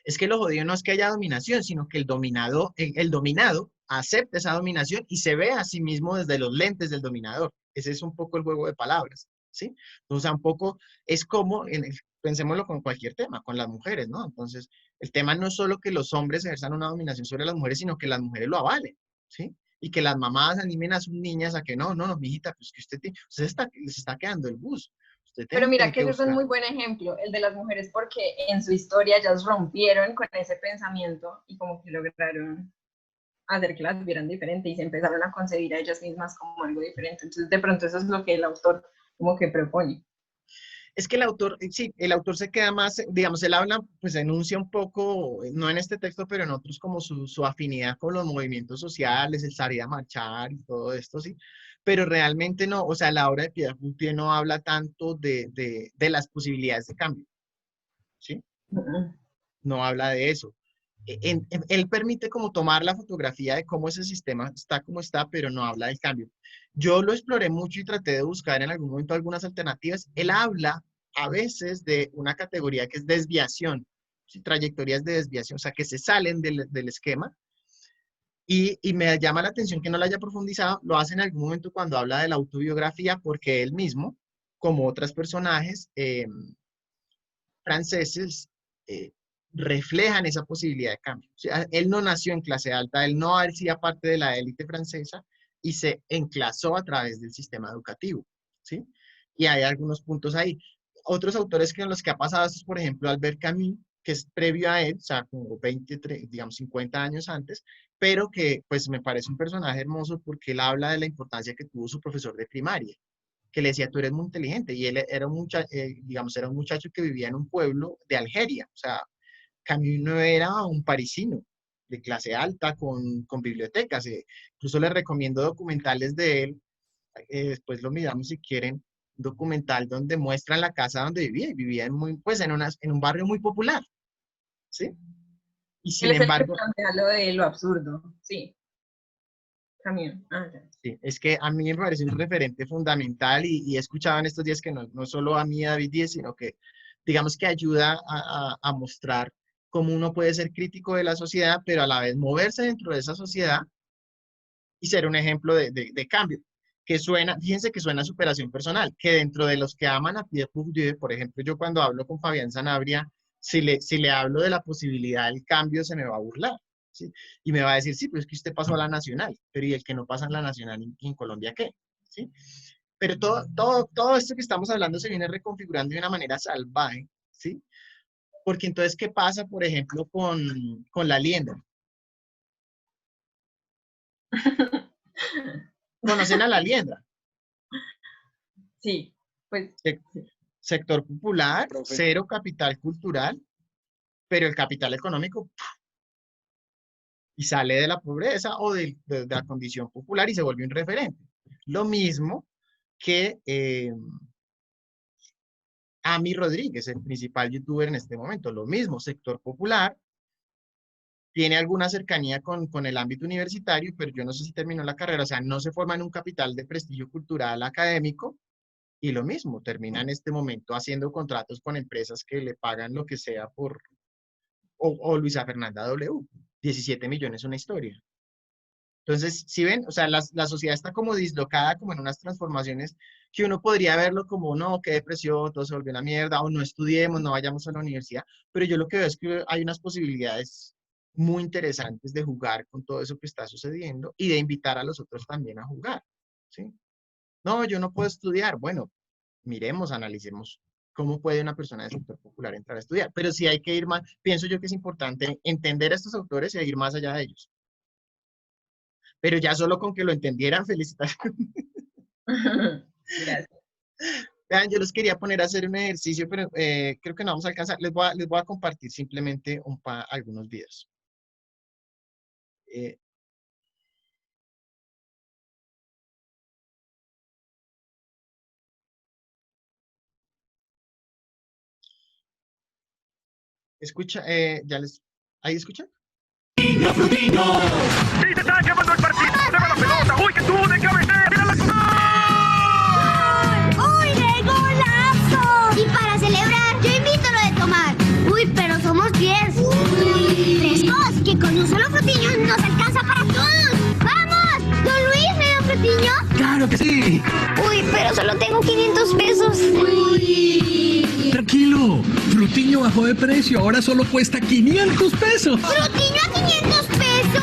Es que lo jodido no es que haya dominación, sino que el dominado acepta esa dominación y se ve a sí mismo desde los lentes del dominador. Ese es un poco el juego de palabras. ¿sí? O sea, un poco es como, pensémoslo con cualquier tema, con las mujeres, ¿no? Entonces, el tema no es solo que los hombres ejerzan una dominación sobre las mujeres, sino que las mujeres lo avalen, ¿sí? Y que las mamás animen a sus niñas a que no, mijita, pues que usted se está quedando el bus. Usted Pero mira tiene que ese es un buscar. muy buen ejemplo, el de las mujeres, porque en su historia ellas rompieron con ese pensamiento y como que lograron hacer que las vieran diferente y se empezaron a concebir a ellas mismas como algo diferente. Entonces, de pronto eso es lo que el autor como que propone. Es que el autor, sí, el autor se queda más, digamos, él habla, pues enuncia un poco, no en este texto, pero en otros, como su afinidad con los movimientos sociales, el salir a marchar y todo esto, sí. Pero realmente no, o sea, la obra de Pierre Bourdieu no habla tanto de las posibilidades de cambio, ¿sí? No habla de eso. Él permite como tomar la fotografía de cómo ese sistema está como está, pero no habla del cambio. Yo lo exploré mucho y traté de buscar en algún momento algunas alternativas. Él habla a veces de una categoría que es desviación, ¿sí? Trayectorias de desviación, o sea, que se salen del esquema. Y me llama la atención que no lo haya profundizado, lo hace en algún momento cuando habla de la autobiografía, porque él mismo, como otros personajes franceses, reflejan esa posibilidad de cambio. O sea, él no nació en clase alta, él no hacía parte de la élite francesa y se enclasó a través del sistema educativo, ¿sí? Y hay algunos puntos ahí. Otros autores que en los que ha pasado esto es, por ejemplo, Albert Camus, que es previo a él, o sea, como 20, digamos, 50 años antes, pero que pues me parece un personaje hermoso porque él habla de la importancia que tuvo su profesor de primaria, que le decía, tú eres muy inteligente, y él era digamos, era un muchacho que vivía en un pueblo de Algeria, o sea, Camus no era un parisino de clase alta con bibliotecas. Incluso les recomiendo documentales de él. Después lo miramos si quieren. Un documental donde muestran la casa donde vivía. Y vivía pues, en un barrio muy popular. ¿Sí? Y sin Él es el que embargo... plantea lo de lo absurdo. Sí. Camus. Sí, es que a mí me parece un referente fundamental y he escuchado en estos días que no solo a mí, a David Díez, sino que digamos que ayuda a mostrar cómo uno puede ser crítico de la sociedad, pero a la vez moverse dentro de esa sociedad y ser un ejemplo de cambio. Que suena, fíjense que suena a superación personal, que dentro de los que aman a Pierre Bourdieu, por ejemplo, yo cuando hablo con Fabián Sanabria, si le hablo de la posibilidad del cambio, se me va a burlar, ¿sí? Y me va a decir, sí, pues es que usted pasó a la nacional, pero ¿y el que no pasa en la nacional en Colombia qué? ¿Sí? Pero todo esto que estamos hablando se viene reconfigurando de una manera salvaje, ¿sí? Porque entonces, ¿qué pasa, por ejemplo, con la liendra? ¿Conocen a la liendra? Sí, pues... Sector popular, Profe. cero capital cultural, pero el capital económico y sale de la pobreza o de la condición popular y se vuelve un referente. Lo mismo que Ami Rodríguez, el principal youtuber en este momento. Lo mismo, sector popular, tiene alguna cercanía con el ámbito universitario, pero yo no sé si terminó la carrera, o sea, no se forma en un capital de prestigio cultural académico, y lo mismo, termina en este momento haciendo contratos con empresas que le pagan lo que sea o Luisa Fernanda W, 17 millones una historia. Entonces, si ven, o sea, la sociedad está como dislocada, como en unas transformaciones que uno podría verlo como, no, qué depresión, todo se volvió una mierda, o no estudiemos, no vayamos a la universidad, pero yo lo que veo es que hay unas posibilidades muy interesantes de jugar con todo eso que está sucediendo y de invitar a los otros también a jugar, ¿sí? No, yo no puedo estudiar. Bueno, miremos, analicemos cómo puede una persona del sector popular entrar a estudiar. Pero sí hay que ir más, pienso yo que es importante entender a estos autores e ir más allá de ellos. Pero ya solo con que lo entendieran, felicitaciones. Gracias. Vean, yo los quería poner a hacer un ejercicio, pero creo que no vamos a alcanzar. Les voy a compartir simplemente algunos videos. Escucha, ¿ahí escuchan? Y te está llevando el partido. Se va la pelota. Uy, que tuvo de cabecera. Mira la... ¡Uy, de golazo! Y para celebrar, yo invito lo de tomar. Uy, pero somos 10. Frescos, que con un solo frutiño nos alcanza para todos. ¡Vamos! ¿Don Luis me da un frutiño? Claro que sí. Uy, pero solo tengo 500 pesos. pesos. Tranquilo, Frutiño bajó de precio, ahora solo cuesta 500 pesos. ¿Frutiño a 500 pesos?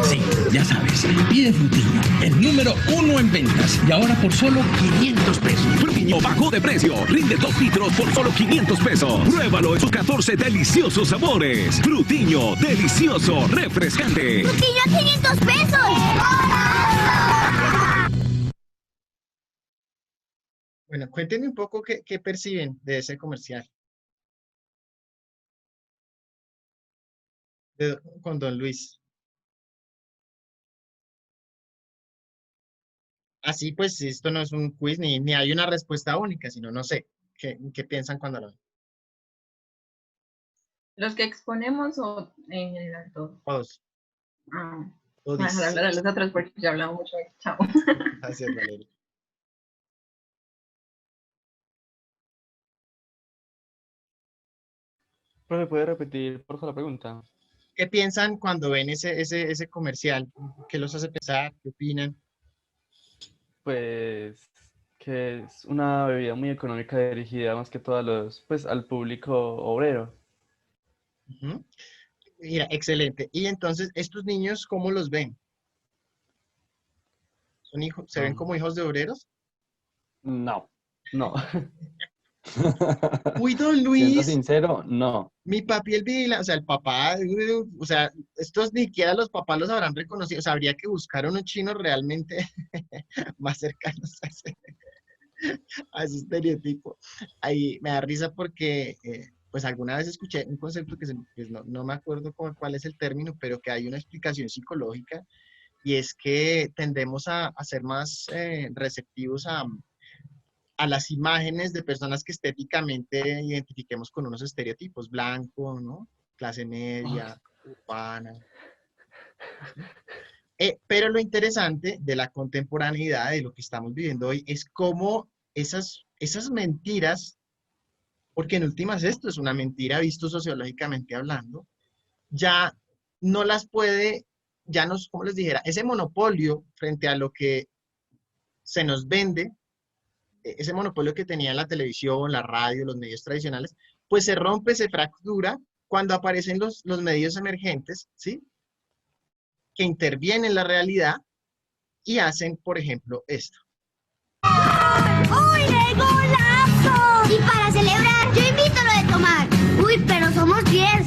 Sí, ya sabes, pide Frutiño, el número 1 en ventas, y ahora por solo 500 pesos. Frutiño bajó de precio, rinde 2 litros por solo 500 pesos. Pruébalo en sus 14 deliciosos sabores. Frutiño, delicioso, refrescante. ¡Frutiño a 500 pesos! Bueno, cuéntenme un poco qué perciben de ese comercial. Con don Luis. Así pues, esto no es un quiz ni hay una respuesta única, sino no sé, ¿qué piensan cuando lo ven? ¿Los que exponemos o en general todos? Todos. Ah, Todos. voy a dejar hablar a los otros porque ya hablamos mucho. Chao. Gracias, Valeria. Profe, ¿puede repetir, por favor, la pregunta? ¿Qué piensan cuando ven ese comercial? ¿Qué los hace pensar? ¿Qué opinan? Pues que es una bebida muy económica dirigida más que todo a pues, al público obrero. Ujú. Mira, excelente. Y entonces, ¿estos niños cómo los ven? ¿Son hijos, se ven como hijos de obreros? No, no. Uy, don Siendo Luis, sincero, no. mi papi, o sea, el papá, o sea, estos ni siquiera los papás los habrán reconocido. O sea, habría que buscar unos chinos realmente más cercanos a ese estereotipo. Ahí me da risa porque, pues alguna vez escuché un concepto que pues, no me acuerdo cuál es el término, pero que hay una explicación psicológica y es que tendemos a ser más receptivos a las imágenes de personas que estéticamente identifiquemos con unos estereotipos, blanco, ¿no? Clase media, urbana. Pero lo interesante de la contemporaneidad, de lo que estamos viviendo hoy, es cómo esas mentiras, porque en últimas esto es una mentira, visto sociológicamente hablando, ya no las puede, ya nos, como les dijera, ese monopolio frente a lo que se nos vende, ese monopolio que tenía la televisión, la radio, los medios tradicionales, pues se rompe, se fractura cuando aparecen los medios emergentes, ¿sí? Que intervienen en la realidad y hacen, por ejemplo, esto. ¡Uy, de golazo! Y para celebrar, yo invito lo de tomar. Uy, pero somos 10.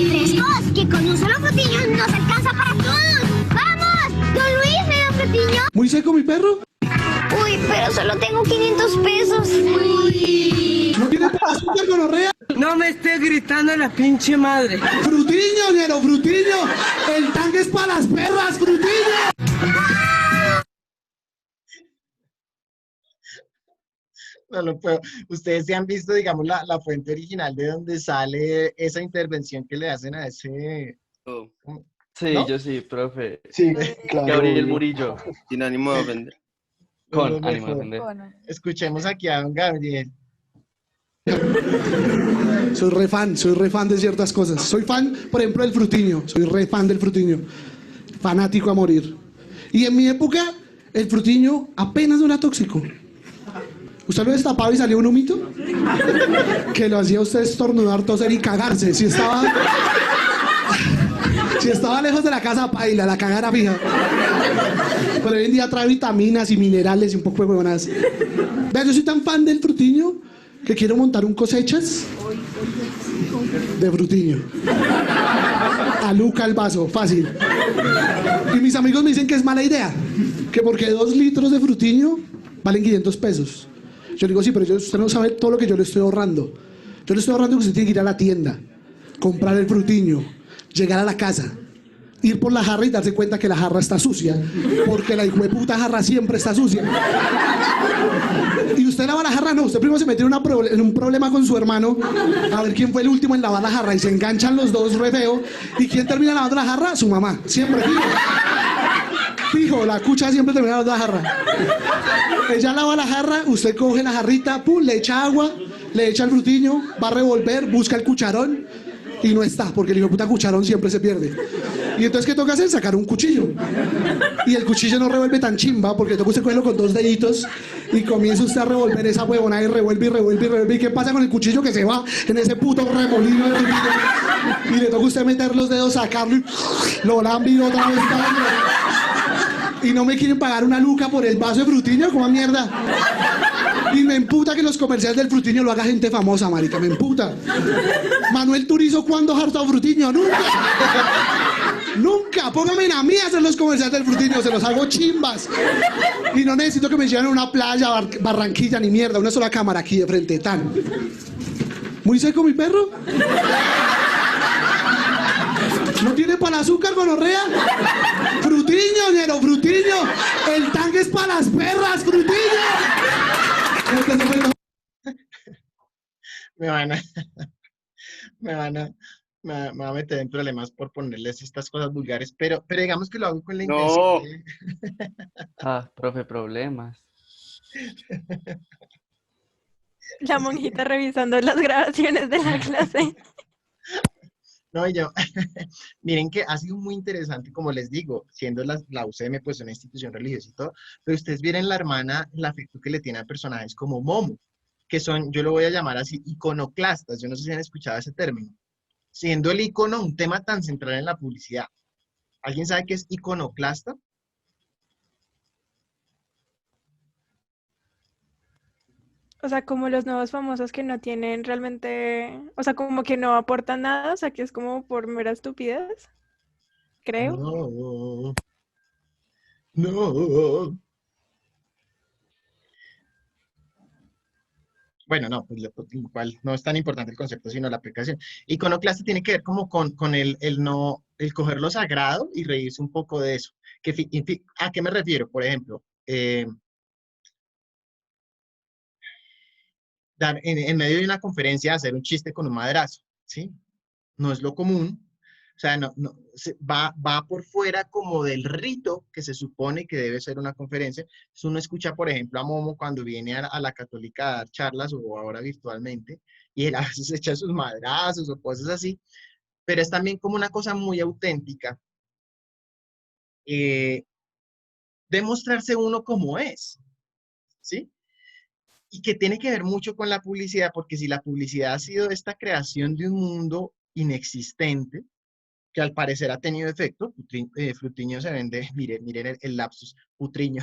Frescos, que con un solo Frutiño nos alcanza para todos. ¡Vamos! Don Luis, ¿me da Frutiño? ¿Muy seco mi perro? Uy, pero solo tengo 500 pesos. ¿No tiene para azúcar, gonorrea? No me estés gritando la pinche madre. Frutiño, Nero, Frutiño. El tanque es para las perras, Frutiño. No lo puedo. Ustedes se han visto, digamos, la fuente original de donde sale esa intervención que le hacen a ese... Sí, ¿no? yo sí, profe. Sí, claro. Gabriel Murillo. Sin ánimo de ofender. Con ánimo de ofender. Escuchemos aquí a don Gabriel. Soy re fan de ciertas cosas. Soy fan, por ejemplo, del Frutiño. Soy re fan del Frutiño. Fanático a morir. Y en mi época, el Frutiño apenas no era tóxico. ¿Usted lo destapaba y salió un humito? Que lo hacía usted estornudar, toser y cagarse. Si estaba lejos de la casa, paila, la cagara fija. Pero hoy en día trae vitaminas y minerales y un poco de huevonadas. Vean, yo soy tan fan del Frutiño que quiero montar un cosechas de Frutiño. A Luca el vaso, fácil. Y mis amigos me dicen que es mala idea, que porque 2 litros de Frutiño valen 500 pesos. Yo digo, sí, pero usted no sabe todo lo que yo le estoy ahorrando. Yo le estoy ahorrando que usted tiene que ir a la tienda, comprar el Frutiño, llegar a la casa, ir por la jarra y darse cuenta que la jarra está sucia, porque la hijueputa jarra siempre está sucia. Y usted lava la jarra, no, usted primero se mete en un problema con su hermano, a ver quién fue el último en lavar la jarra, y se enganchan los dos re feo. ¿Y quién termina lavando la jarra? Su mamá, siempre. Fijo, la cucha siempre termina lavando la jarra. Ella lava la jarra, usted coge la jarrita, pum, le echa agua, le echa el Frutiño, va a revolver, busca el cucharón y no está, porque el hijo de puta cucharón siempre se pierde. Y entonces, ¿qué toca hacer? Sacar un cuchillo. Y el cuchillo no revuelve tan chimba, porque toca usted cogerlo con 2 deditos y comienza usted a revolver esa huevona y revuelve y revuelve y revuelve. ¿Y qué pasa con el cuchillo que se va en ese puto remolino de frutiño? Y le toca usted meter los dedos, sacarlo y lo lambe otra vez. Y no me quieren pagar una luca por el vaso de frutiño, ¿cómo mierda? Y me emputa que los comerciales del frutiño lo haga gente famosa, marica, me emputa. Manuel Turizo, ¿cuándo ha hartado frutiño? ¡Nunca! ¡Nunca! Póngame a mí a hacer los comerciales del frutiño, se los hago chimbas. Y no necesito que me lleven a una playa, Barranquilla, ni mierda, una sola cámara aquí de frente, tan. ¿Muy seco mi perro? ¿No tiene para el azúcar, gonorrea? Frutiño, ñero, frutiño. El tanque es para las perras, frutiño. Me van a, me van a, me va a meter en problemas por ponerles estas cosas vulgares, pero digamos que lo hago con la intención de... Profe, problemas. La monjita revisando las grabaciones de la clase. No, y yo, miren que ha sido muy interesante, como les digo, siendo la UCM pues una institución religiosa y todo, pero ustedes vieron la hermana, el afecto que le tiene a personajes como Momo, que son, yo lo voy a llamar así, iconoclastas, yo no sé si han escuchado ese término, siendo el icono un tema tan central en la publicidad. ¿Alguien sabe qué es iconoclasta? O sea, como los nuevos famosos que no tienen realmente, o sea, como que no aportan nada, o sea, que es como por mera estupidez, creo. No, no. Bueno, no, pues igual no es tan importante el concepto, sino la aplicación. Iconoclasta tiene que ver como con el coger lo sagrado y reírse un poco de eso. ¿A qué me refiero? Por ejemplo, en medio de una conferencia hacer un chiste con un madrazo, ¿sí? No es lo común. O sea, va por fuera como del rito que se supone que debe ser una conferencia. Entonces uno escucha, por ejemplo, a Momo cuando viene a la Católica a dar charlas o ahora virtualmente, y él a veces echa sus madrazos o cosas así, pero es también como una cosa muy auténtica. Demostrarse uno como es, ¿sí? Y que tiene que ver mucho con la publicidad, porque si la publicidad ha sido esta creación de un mundo inexistente, que al parecer ha tenido efecto, Frutiño se vende, miren el lapsus, Putriño,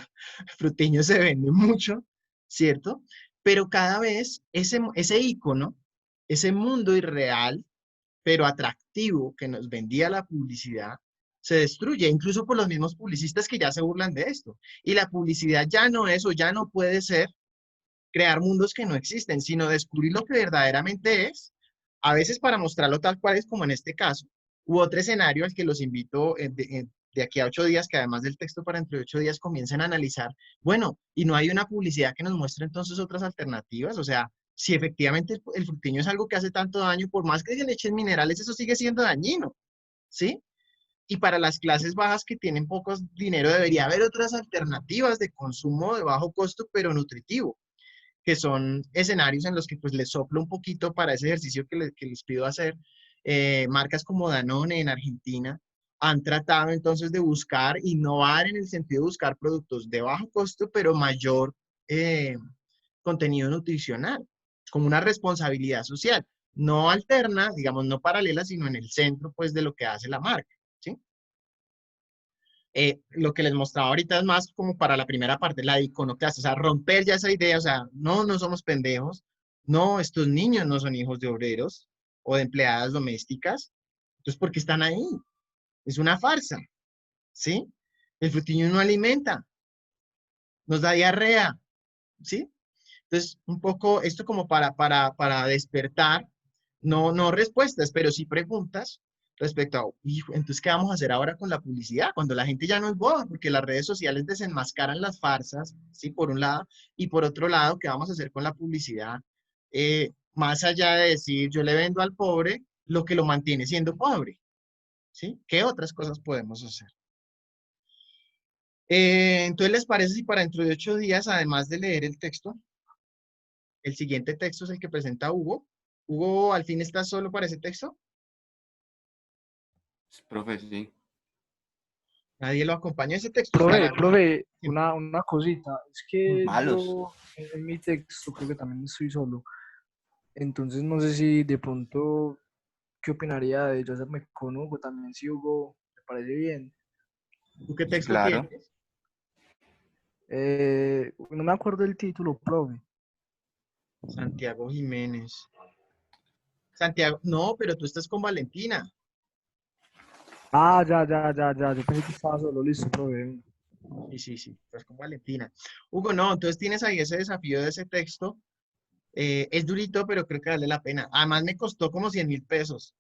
Frutiño se vende mucho, ¿cierto? Pero cada vez ese ícono, ese mundo irreal, pero atractivo que nos vendía la publicidad, se destruye, incluso por los mismos publicistas que ya se burlan de esto. Y la publicidad ya no es o ya no puede ser crear mundos que no existen, sino descubrir lo que verdaderamente es, a veces para mostrarlo tal cual es, como en este caso, u otro escenario al que los invito de aquí a 8 días, que además del texto para entre 8 días comiencen a analizar, bueno, y no hay una publicidad que nos muestre entonces otras alternativas, o sea, si efectivamente el frutiño es algo que hace tanto daño, por más que se le echen minerales, eso sigue siendo dañino, ¿sí? Y para las clases bajas que tienen poco dinero, debería haber otras alternativas de consumo de bajo costo, pero nutritivo, que son escenarios en los que pues les soplo un poquito para ese ejercicio que les pido hacer. Marcas como Danone en Argentina han tratado entonces de buscar, innovar en el sentido de buscar productos de bajo costo, pero mayor contenido nutricional, como una responsabilidad social, no alterna, digamos, no paralela, sino en el centro pues de lo que hace la marca, ¿sí? Lo que les mostraba ahorita es más como para la primera parte, la iconoclasta, o sea, romper ya esa idea, o sea, no somos pendejos, no, estos niños no son hijos de obreros o de empleadas domésticas, entonces, ¿por qué están ahí? Es una farsa, ¿sí? El frutiño no alimenta, nos da diarrea, ¿sí? Entonces, un poco esto como para despertar, no respuestas, pero sí preguntas respecto a, "Hijo, entonces, ¿qué vamos a hacer ahora con la publicidad? Cuando la gente ya no es boba, porque las redes sociales desenmascaran las farsas, ¿sí? Por un lado, y por otro lado, ¿qué vamos a hacer con la publicidad? Más allá de decir, yo le vendo al pobre lo que lo mantiene siendo pobre, ¿sí? ¿Qué otras cosas podemos hacer? Entonces, ¿les parece si para dentro de 8 días, además de leer el texto, el siguiente texto es el que presenta Hugo? Hugo, ¿al fin estás solo para ese texto? Profe, sí. Nadie lo acompaña. Ese texto está Profe, largo. profe, Sí. una cosita. Es que Malos. yo en mi texto creo que también estoy solo. Entonces no sé si de pronto, ¿qué opinaría de yo hacerme con Hugo? También si Hugo me parece bien. ¿Tú qué texto Claro. tienes? No me acuerdo el título, profe. Santiago Jiménez. Santiago, no, pero tú estás con Valentina. Ah, ya. Yo pensé que estaba solo, listo, profe. Sí, estás con Valentina. Hugo, no, entonces tienes ahí ese desafío de ese texto. Es durito, pero creo que vale la pena. Además me costó como 100.000 pesos.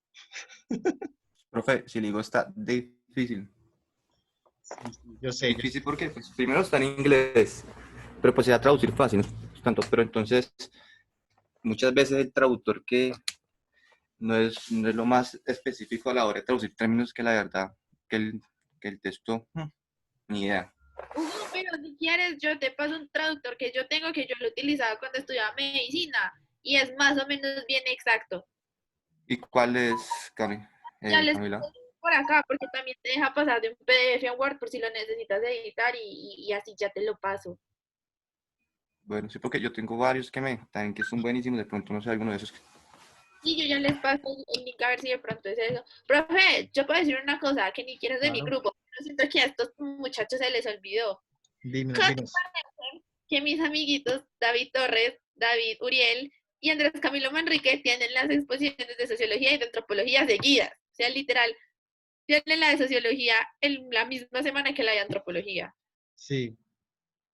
Profe, si le digo está difícil. Sí, yo sé. Difícil porque pues, primero está en inglés, pero pues se va a traducir fácil, no es tanto, pero entonces muchas veces el traductor que no es lo más específico a la hora de traducir términos que la verdad, que el texto, ni idea. Pero si quieres, yo te paso un traductor que yo tengo, que yo lo utilizaba cuando estudiaba medicina, y es más o menos bien exacto. ¿Y cuál es, Ya les Camila? pongo por acá, porque también te deja pasar de un PDF a un Word por si lo necesitas editar y así ya te lo paso. Bueno, sí, porque yo tengo varios también que son buenísimos, de pronto no sé alguno de esos. Y yo ya les paso el link a ver si de pronto es eso. Profe, yo puedo decir una cosa, que ni quieres de mi Claro. grupo. Yo siento que a estos muchachos se les olvidó. Dime, ¿Qué te dinos. parece que mis amiguitos David Torres, David Uriel y Andrés Camilo Manrique tienen las exposiciones de sociología y de antropología seguidas? O sea, literal, tienen la de sociología en la misma semana que la de antropología. Sí.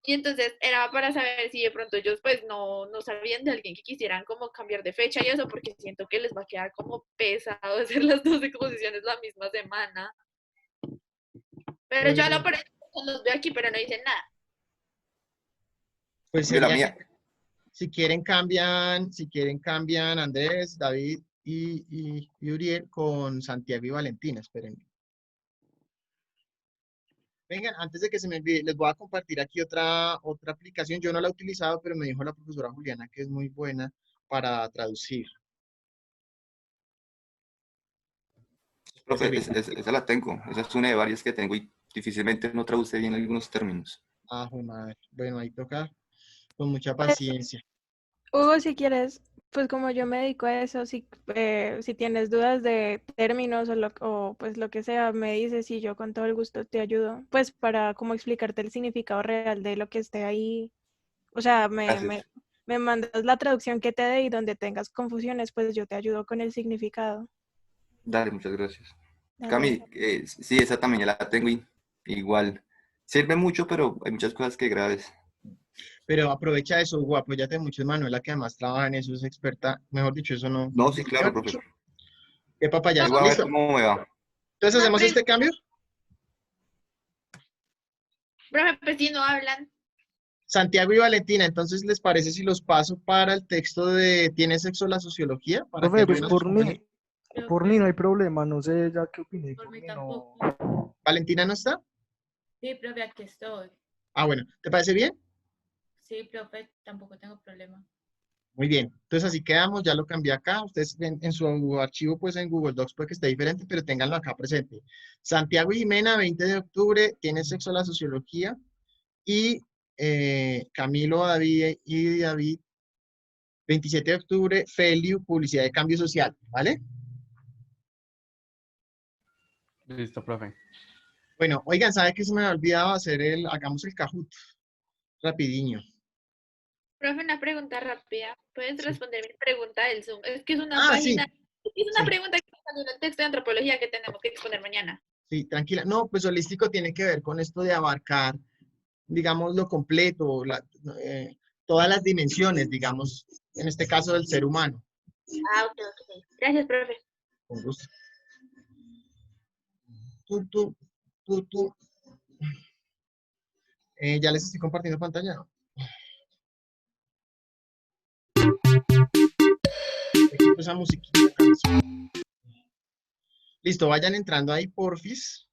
Y entonces era para saber si de pronto ellos pues no sabían de alguien que quisieran como cambiar de fecha y eso, porque siento que les va a quedar como pesado hacer las dos exposiciones la misma semana. Pero yo a lo parece los veo aquí, pero no dicen nada. Pues Mira, la sería mía, que si quieren cambian Andrés, David y Uriel con Santiago y Valentina. Esperen. Vengan, antes de que se me olvide, les voy a compartir aquí otra aplicación. Yo no la he utilizado, pero me dijo la profesora Juliana que es muy buena para traducir. profe, esa la tengo, esa es una de varias que tengo y difícilmente no traduce bien algunos términos. Ah, jue madre. Bueno, ahí toca con mucha Pues, paciencia. Hugo, si quieres, pues como yo me dedico a eso, si tienes dudas de términos o pues lo que sea, me dices y yo con todo el gusto te ayudo, pues para como explicarte el significado real de lo que esté ahí. O sea, Gracias. me mandas la traducción que te dé y donde tengas confusiones, pues yo te ayudo con el significado. Dale, muchas gracias. Dale. Cami, sí, esa también ya la tengo y igual. Sirve mucho, pero hay muchas cosas que graves. Pero aprovecha eso, Hugo, apóyate mucho en Manuela, que además trabaja en eso, es experta. Mejor dicho, eso no. No, sí, claro, Mejor profe. dicho, qué Ahí papayazo. voy a ver Listo. cómo me va. Entonces, ¿hacemos este cambio? Profe, pues si no hablan. Santiago y Valentina, entonces, ¿les parece si los paso para el texto de ¿Tiene sexo la sociología? Para que Profe, pues ayuden a sus compañeros. por mí no hay problema, no sé ya qué opiné. Por Por mí mí tampoco. no. ¿Valentina no está? Sí, profe, aquí estoy. Ah, bueno, ¿te parece bien? Sí, profe, tampoco tengo problema. Muy bien. Entonces, así quedamos, ya lo cambié acá. Ustedes ven en su archivo, pues en Google Docs puede que esté diferente, pero ténganlo acá presente. Santiago y Jimena, 20 de octubre, Tiene sexo la sociología. Y Camilo, David y David, 27 de octubre, Feliu, publicidad de cambio social, ¿vale? Listo, profe. Bueno, oigan, ¿sabe qué se me había olvidado hacer hagamos el Kahoot, rapidiño? Profe, una pregunta rápida. ¿Puedes responder mi pregunta del Zoom? Es que es una Ah, página, sí, es una sí, pregunta que salió en el texto de antropología que tenemos que exponer mañana. sí, tranquila. No, pues holístico tiene que ver con esto de abarcar, digamos, lo completo, eh, todas las dimensiones, digamos, en este caso del ser humano. Ah, ok. Gracias, profe. Con gusto. Tú. Ya les estoy compartiendo pantalla. Quito esa musiquita. Listo, vayan entrando ahí, porfis.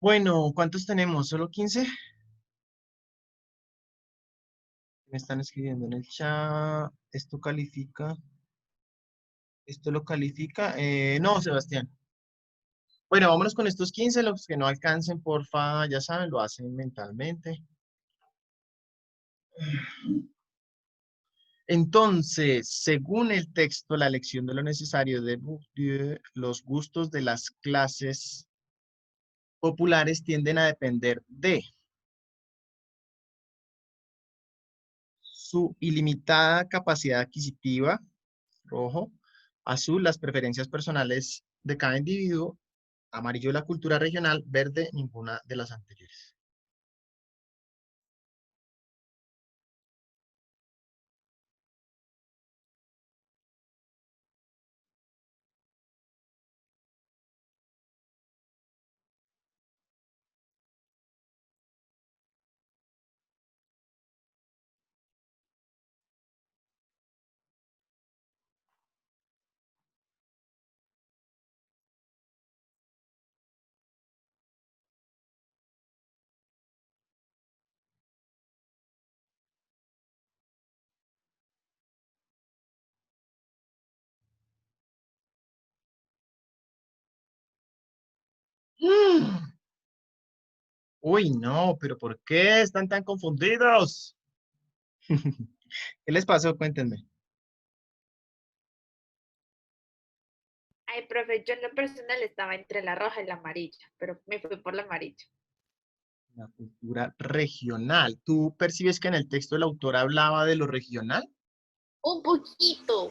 Bueno, ¿cuántos tenemos? ¿Solo 15? Me están escribiendo en el chat. ¿Esto califica? ¿Esto lo califica? No, Sebastián. Bueno, vámonos con estos 15. Los que no alcancen, porfa, ya saben, lo hacen mentalmente. Entonces, según el texto, la lección de lo necesario de Bourdieu, los gustos de las clases populares tienden a depender de su ilimitada capacidad adquisitiva, rojo, azul, las preferencias personales de cada individuo, amarillo, la cultura regional, verde, ninguna de las anteriores. Uy, no, pero ¿por qué están tan confundidos? ¿Qué les pasó? Cuéntenme. Ay, profe, yo en lo personal estaba entre la roja y la amarilla, pero me fui por la amarilla. La cultura regional. ¿Tú percibes que en el texto el autor hablaba de lo regional? Un poquito.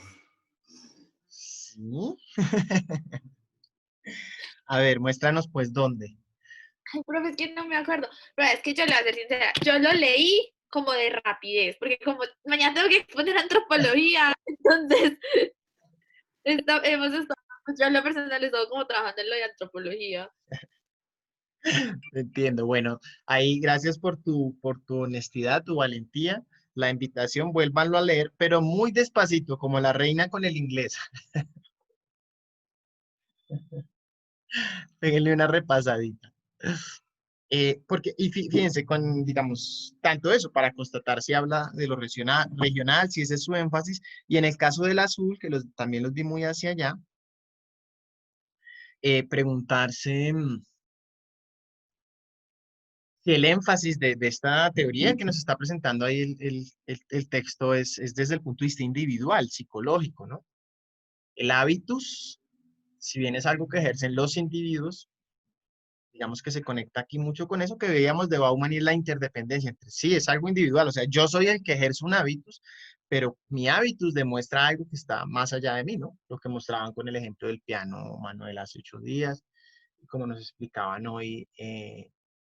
Sí. A ver, muéstranos pues dónde. Ay, profe, es que no me acuerdo. Pero es que yo le voy a ser sincera, yo lo leí como de rapidez, porque como mañana tengo que exponer antropología, entonces hemos estado, pues yo en lo personal he estado como trabajando en lo de antropología. Entiendo. Bueno, ahí gracias por tu honestidad, tu valentía, la invitación, vuélvanlo a leer, pero muy despacito, como la reina con el inglés. Péguenle una repasadita. Porque, y fíjense, con, digamos, tanto eso, para constatar si habla de lo regional, si ese es su énfasis, y en el caso del azul, que también los vi muy hacia allá, preguntarse si el énfasis de esta teoría que nos está presentando ahí el texto es desde el punto de vista individual, psicológico, ¿no? El hábitus, si bien es algo que ejercen los individuos, digamos que se conecta aquí mucho con eso que veíamos de Bauman y es la interdependencia entre sí, es algo individual, o sea, yo soy el que ejerce un hábitus, pero mi hábitus demuestra algo que está más allá de mí, ¿no? Lo que mostraban con el ejemplo del piano Manuel hace 8 días, y como nos explicaban hoy,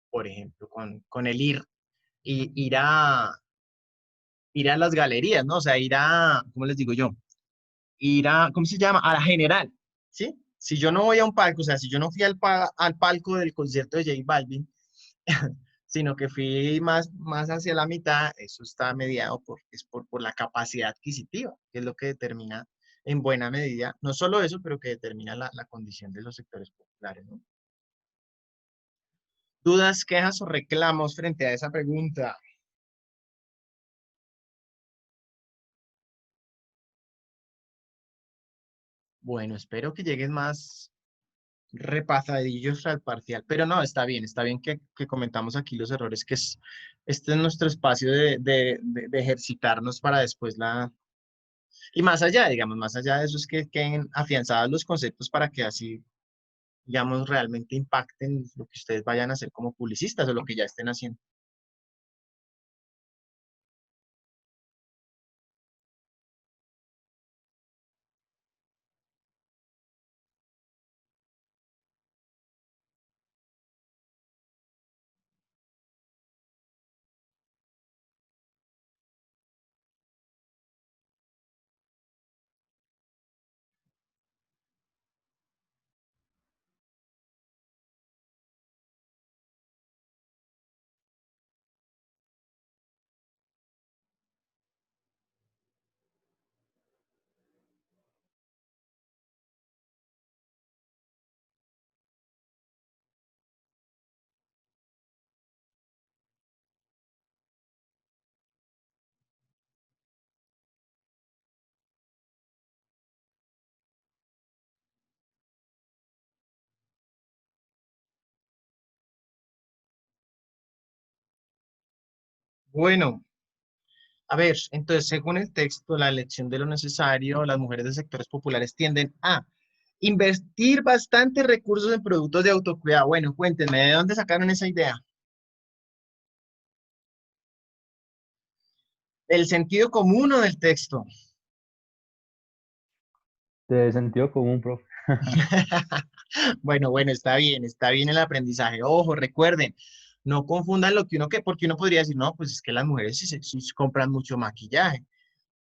por ejemplo, con el ir a las galerías, ¿no? O sea, ir a, ¿cómo les digo yo? Ir a, ¿cómo se llama? A la general, ¿sí? Si yo no voy a un palco, o sea, si yo no fui al palco del concierto de J Balvin, sino que fui más hacia la mitad, eso está mediado por la capacidad adquisitiva, que es lo que determina en buena medida, no solo eso, pero que determina la condición de los sectores populares, ¿no? ¿Dudas, quejas o reclamos frente a esa pregunta? Bueno, espero que lleguen más repasadillos al parcial, pero no, está bien que comentamos aquí los errores, este es nuestro espacio de ejercitarnos para después y más allá, digamos, más allá de eso es que queden afianzados los conceptos para que así, digamos, realmente impacten lo que ustedes vayan a hacer como publicistas o lo que ya estén haciendo. Bueno, a ver, entonces, según el texto, la elección de lo necesario, las mujeres de sectores populares tienden a invertir bastantes recursos en productos de autocuidado. Bueno, cuéntenme, ¿de dónde sacaron esa idea? ¿Del sentido común o del texto? De sentido común, profe. Bueno, está bien el aprendizaje. Ojo, recuerden, no confundan lo que uno que, porque uno podría decir, no, pues es que las mujeres sí compran mucho maquillaje.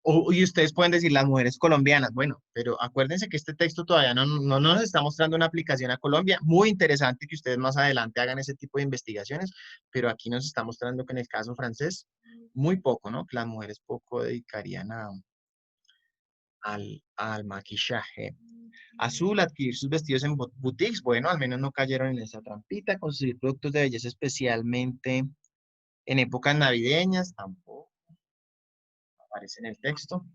Y ustedes pueden decir las mujeres colombianas. Bueno, pero acuérdense que este texto todavía no nos está mostrando una aplicación a Colombia. Muy interesante que ustedes más adelante hagan ese tipo de investigaciones, pero aquí nos está mostrando que en el caso francés, muy poco, ¿no? Que las mujeres poco dedicarían al maquillaje. Azul, adquirir sus vestidos en boutiques. Bueno, al menos no cayeron en esa trampita. Conseguir productos de belleza especialmente en épocas navideñas. Tampoco aparece en el texto.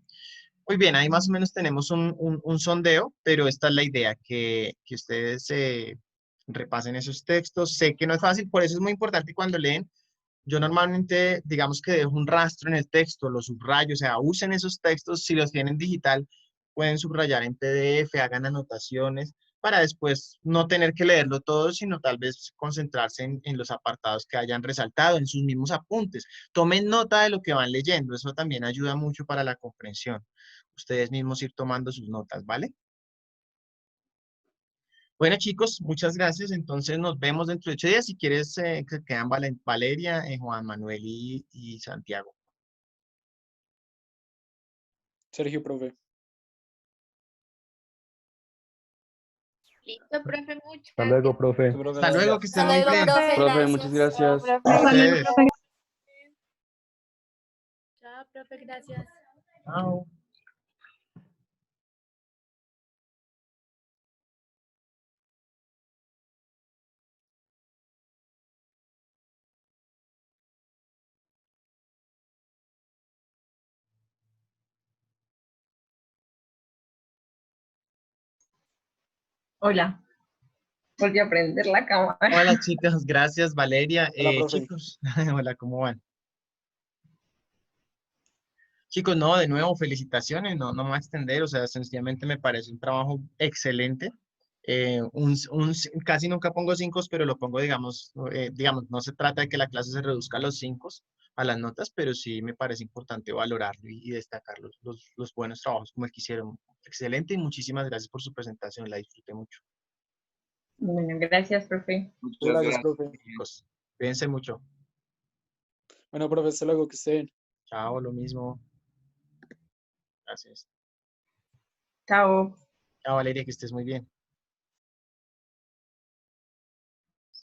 Muy bien, ahí más o menos tenemos un sondeo, pero esta es la idea, que ustedes repasen esos textos. Sé que no es fácil, por eso es muy importante cuando leen. Yo normalmente, digamos que dejo un rastro en el texto, lo subrayo, o sea, usen esos textos, si los tienen digital, pueden subrayar en PDF, hagan anotaciones, para después no tener que leerlo todo, sino tal vez concentrarse en los apartados que hayan resaltado, en sus mismos apuntes. Tomen nota de lo que van leyendo, eso también ayuda mucho para la comprensión. Ustedes mismos ir tomando sus notas, ¿vale? Bueno, chicos, muchas gracias. Entonces nos vemos dentro de 8 días. Si quieres, que quedan Valeria, Juan Manuel y Santiago. Sergio, profe. Listo, profe, muchas Hasta luego, gracias. profe. Hasta luego, que estén Hasta muy luego, bien. profe, Profe, muchas gracias. A ustedes. Chao, profe, gracias. Chao. Hola, volví a prender la cámara. Hola, chicos, gracias, Valeria. Hola, profe. Chicos, hola, ¿cómo van? Chicos, no, de nuevo, felicitaciones, no me voy a extender, o sea, sencillamente me parece un trabajo excelente. Casi nunca pongo 5, pero lo pongo, digamos, no se trata de que la clase se reduzca a los 5, a las notas, pero sí me parece importante valorarlo y destacar los buenos trabajos como el que hicieron. Excelente y muchísimas gracias por su presentación, la disfruté mucho. Bueno, gracias, profe. Muchas Gracias, gracias. profe. Chicos, cuídense mucho. Bueno, profe, hasta luego, que estén. Chao, lo mismo. Gracias. Chao. Chao, Valeria, que estés muy bien.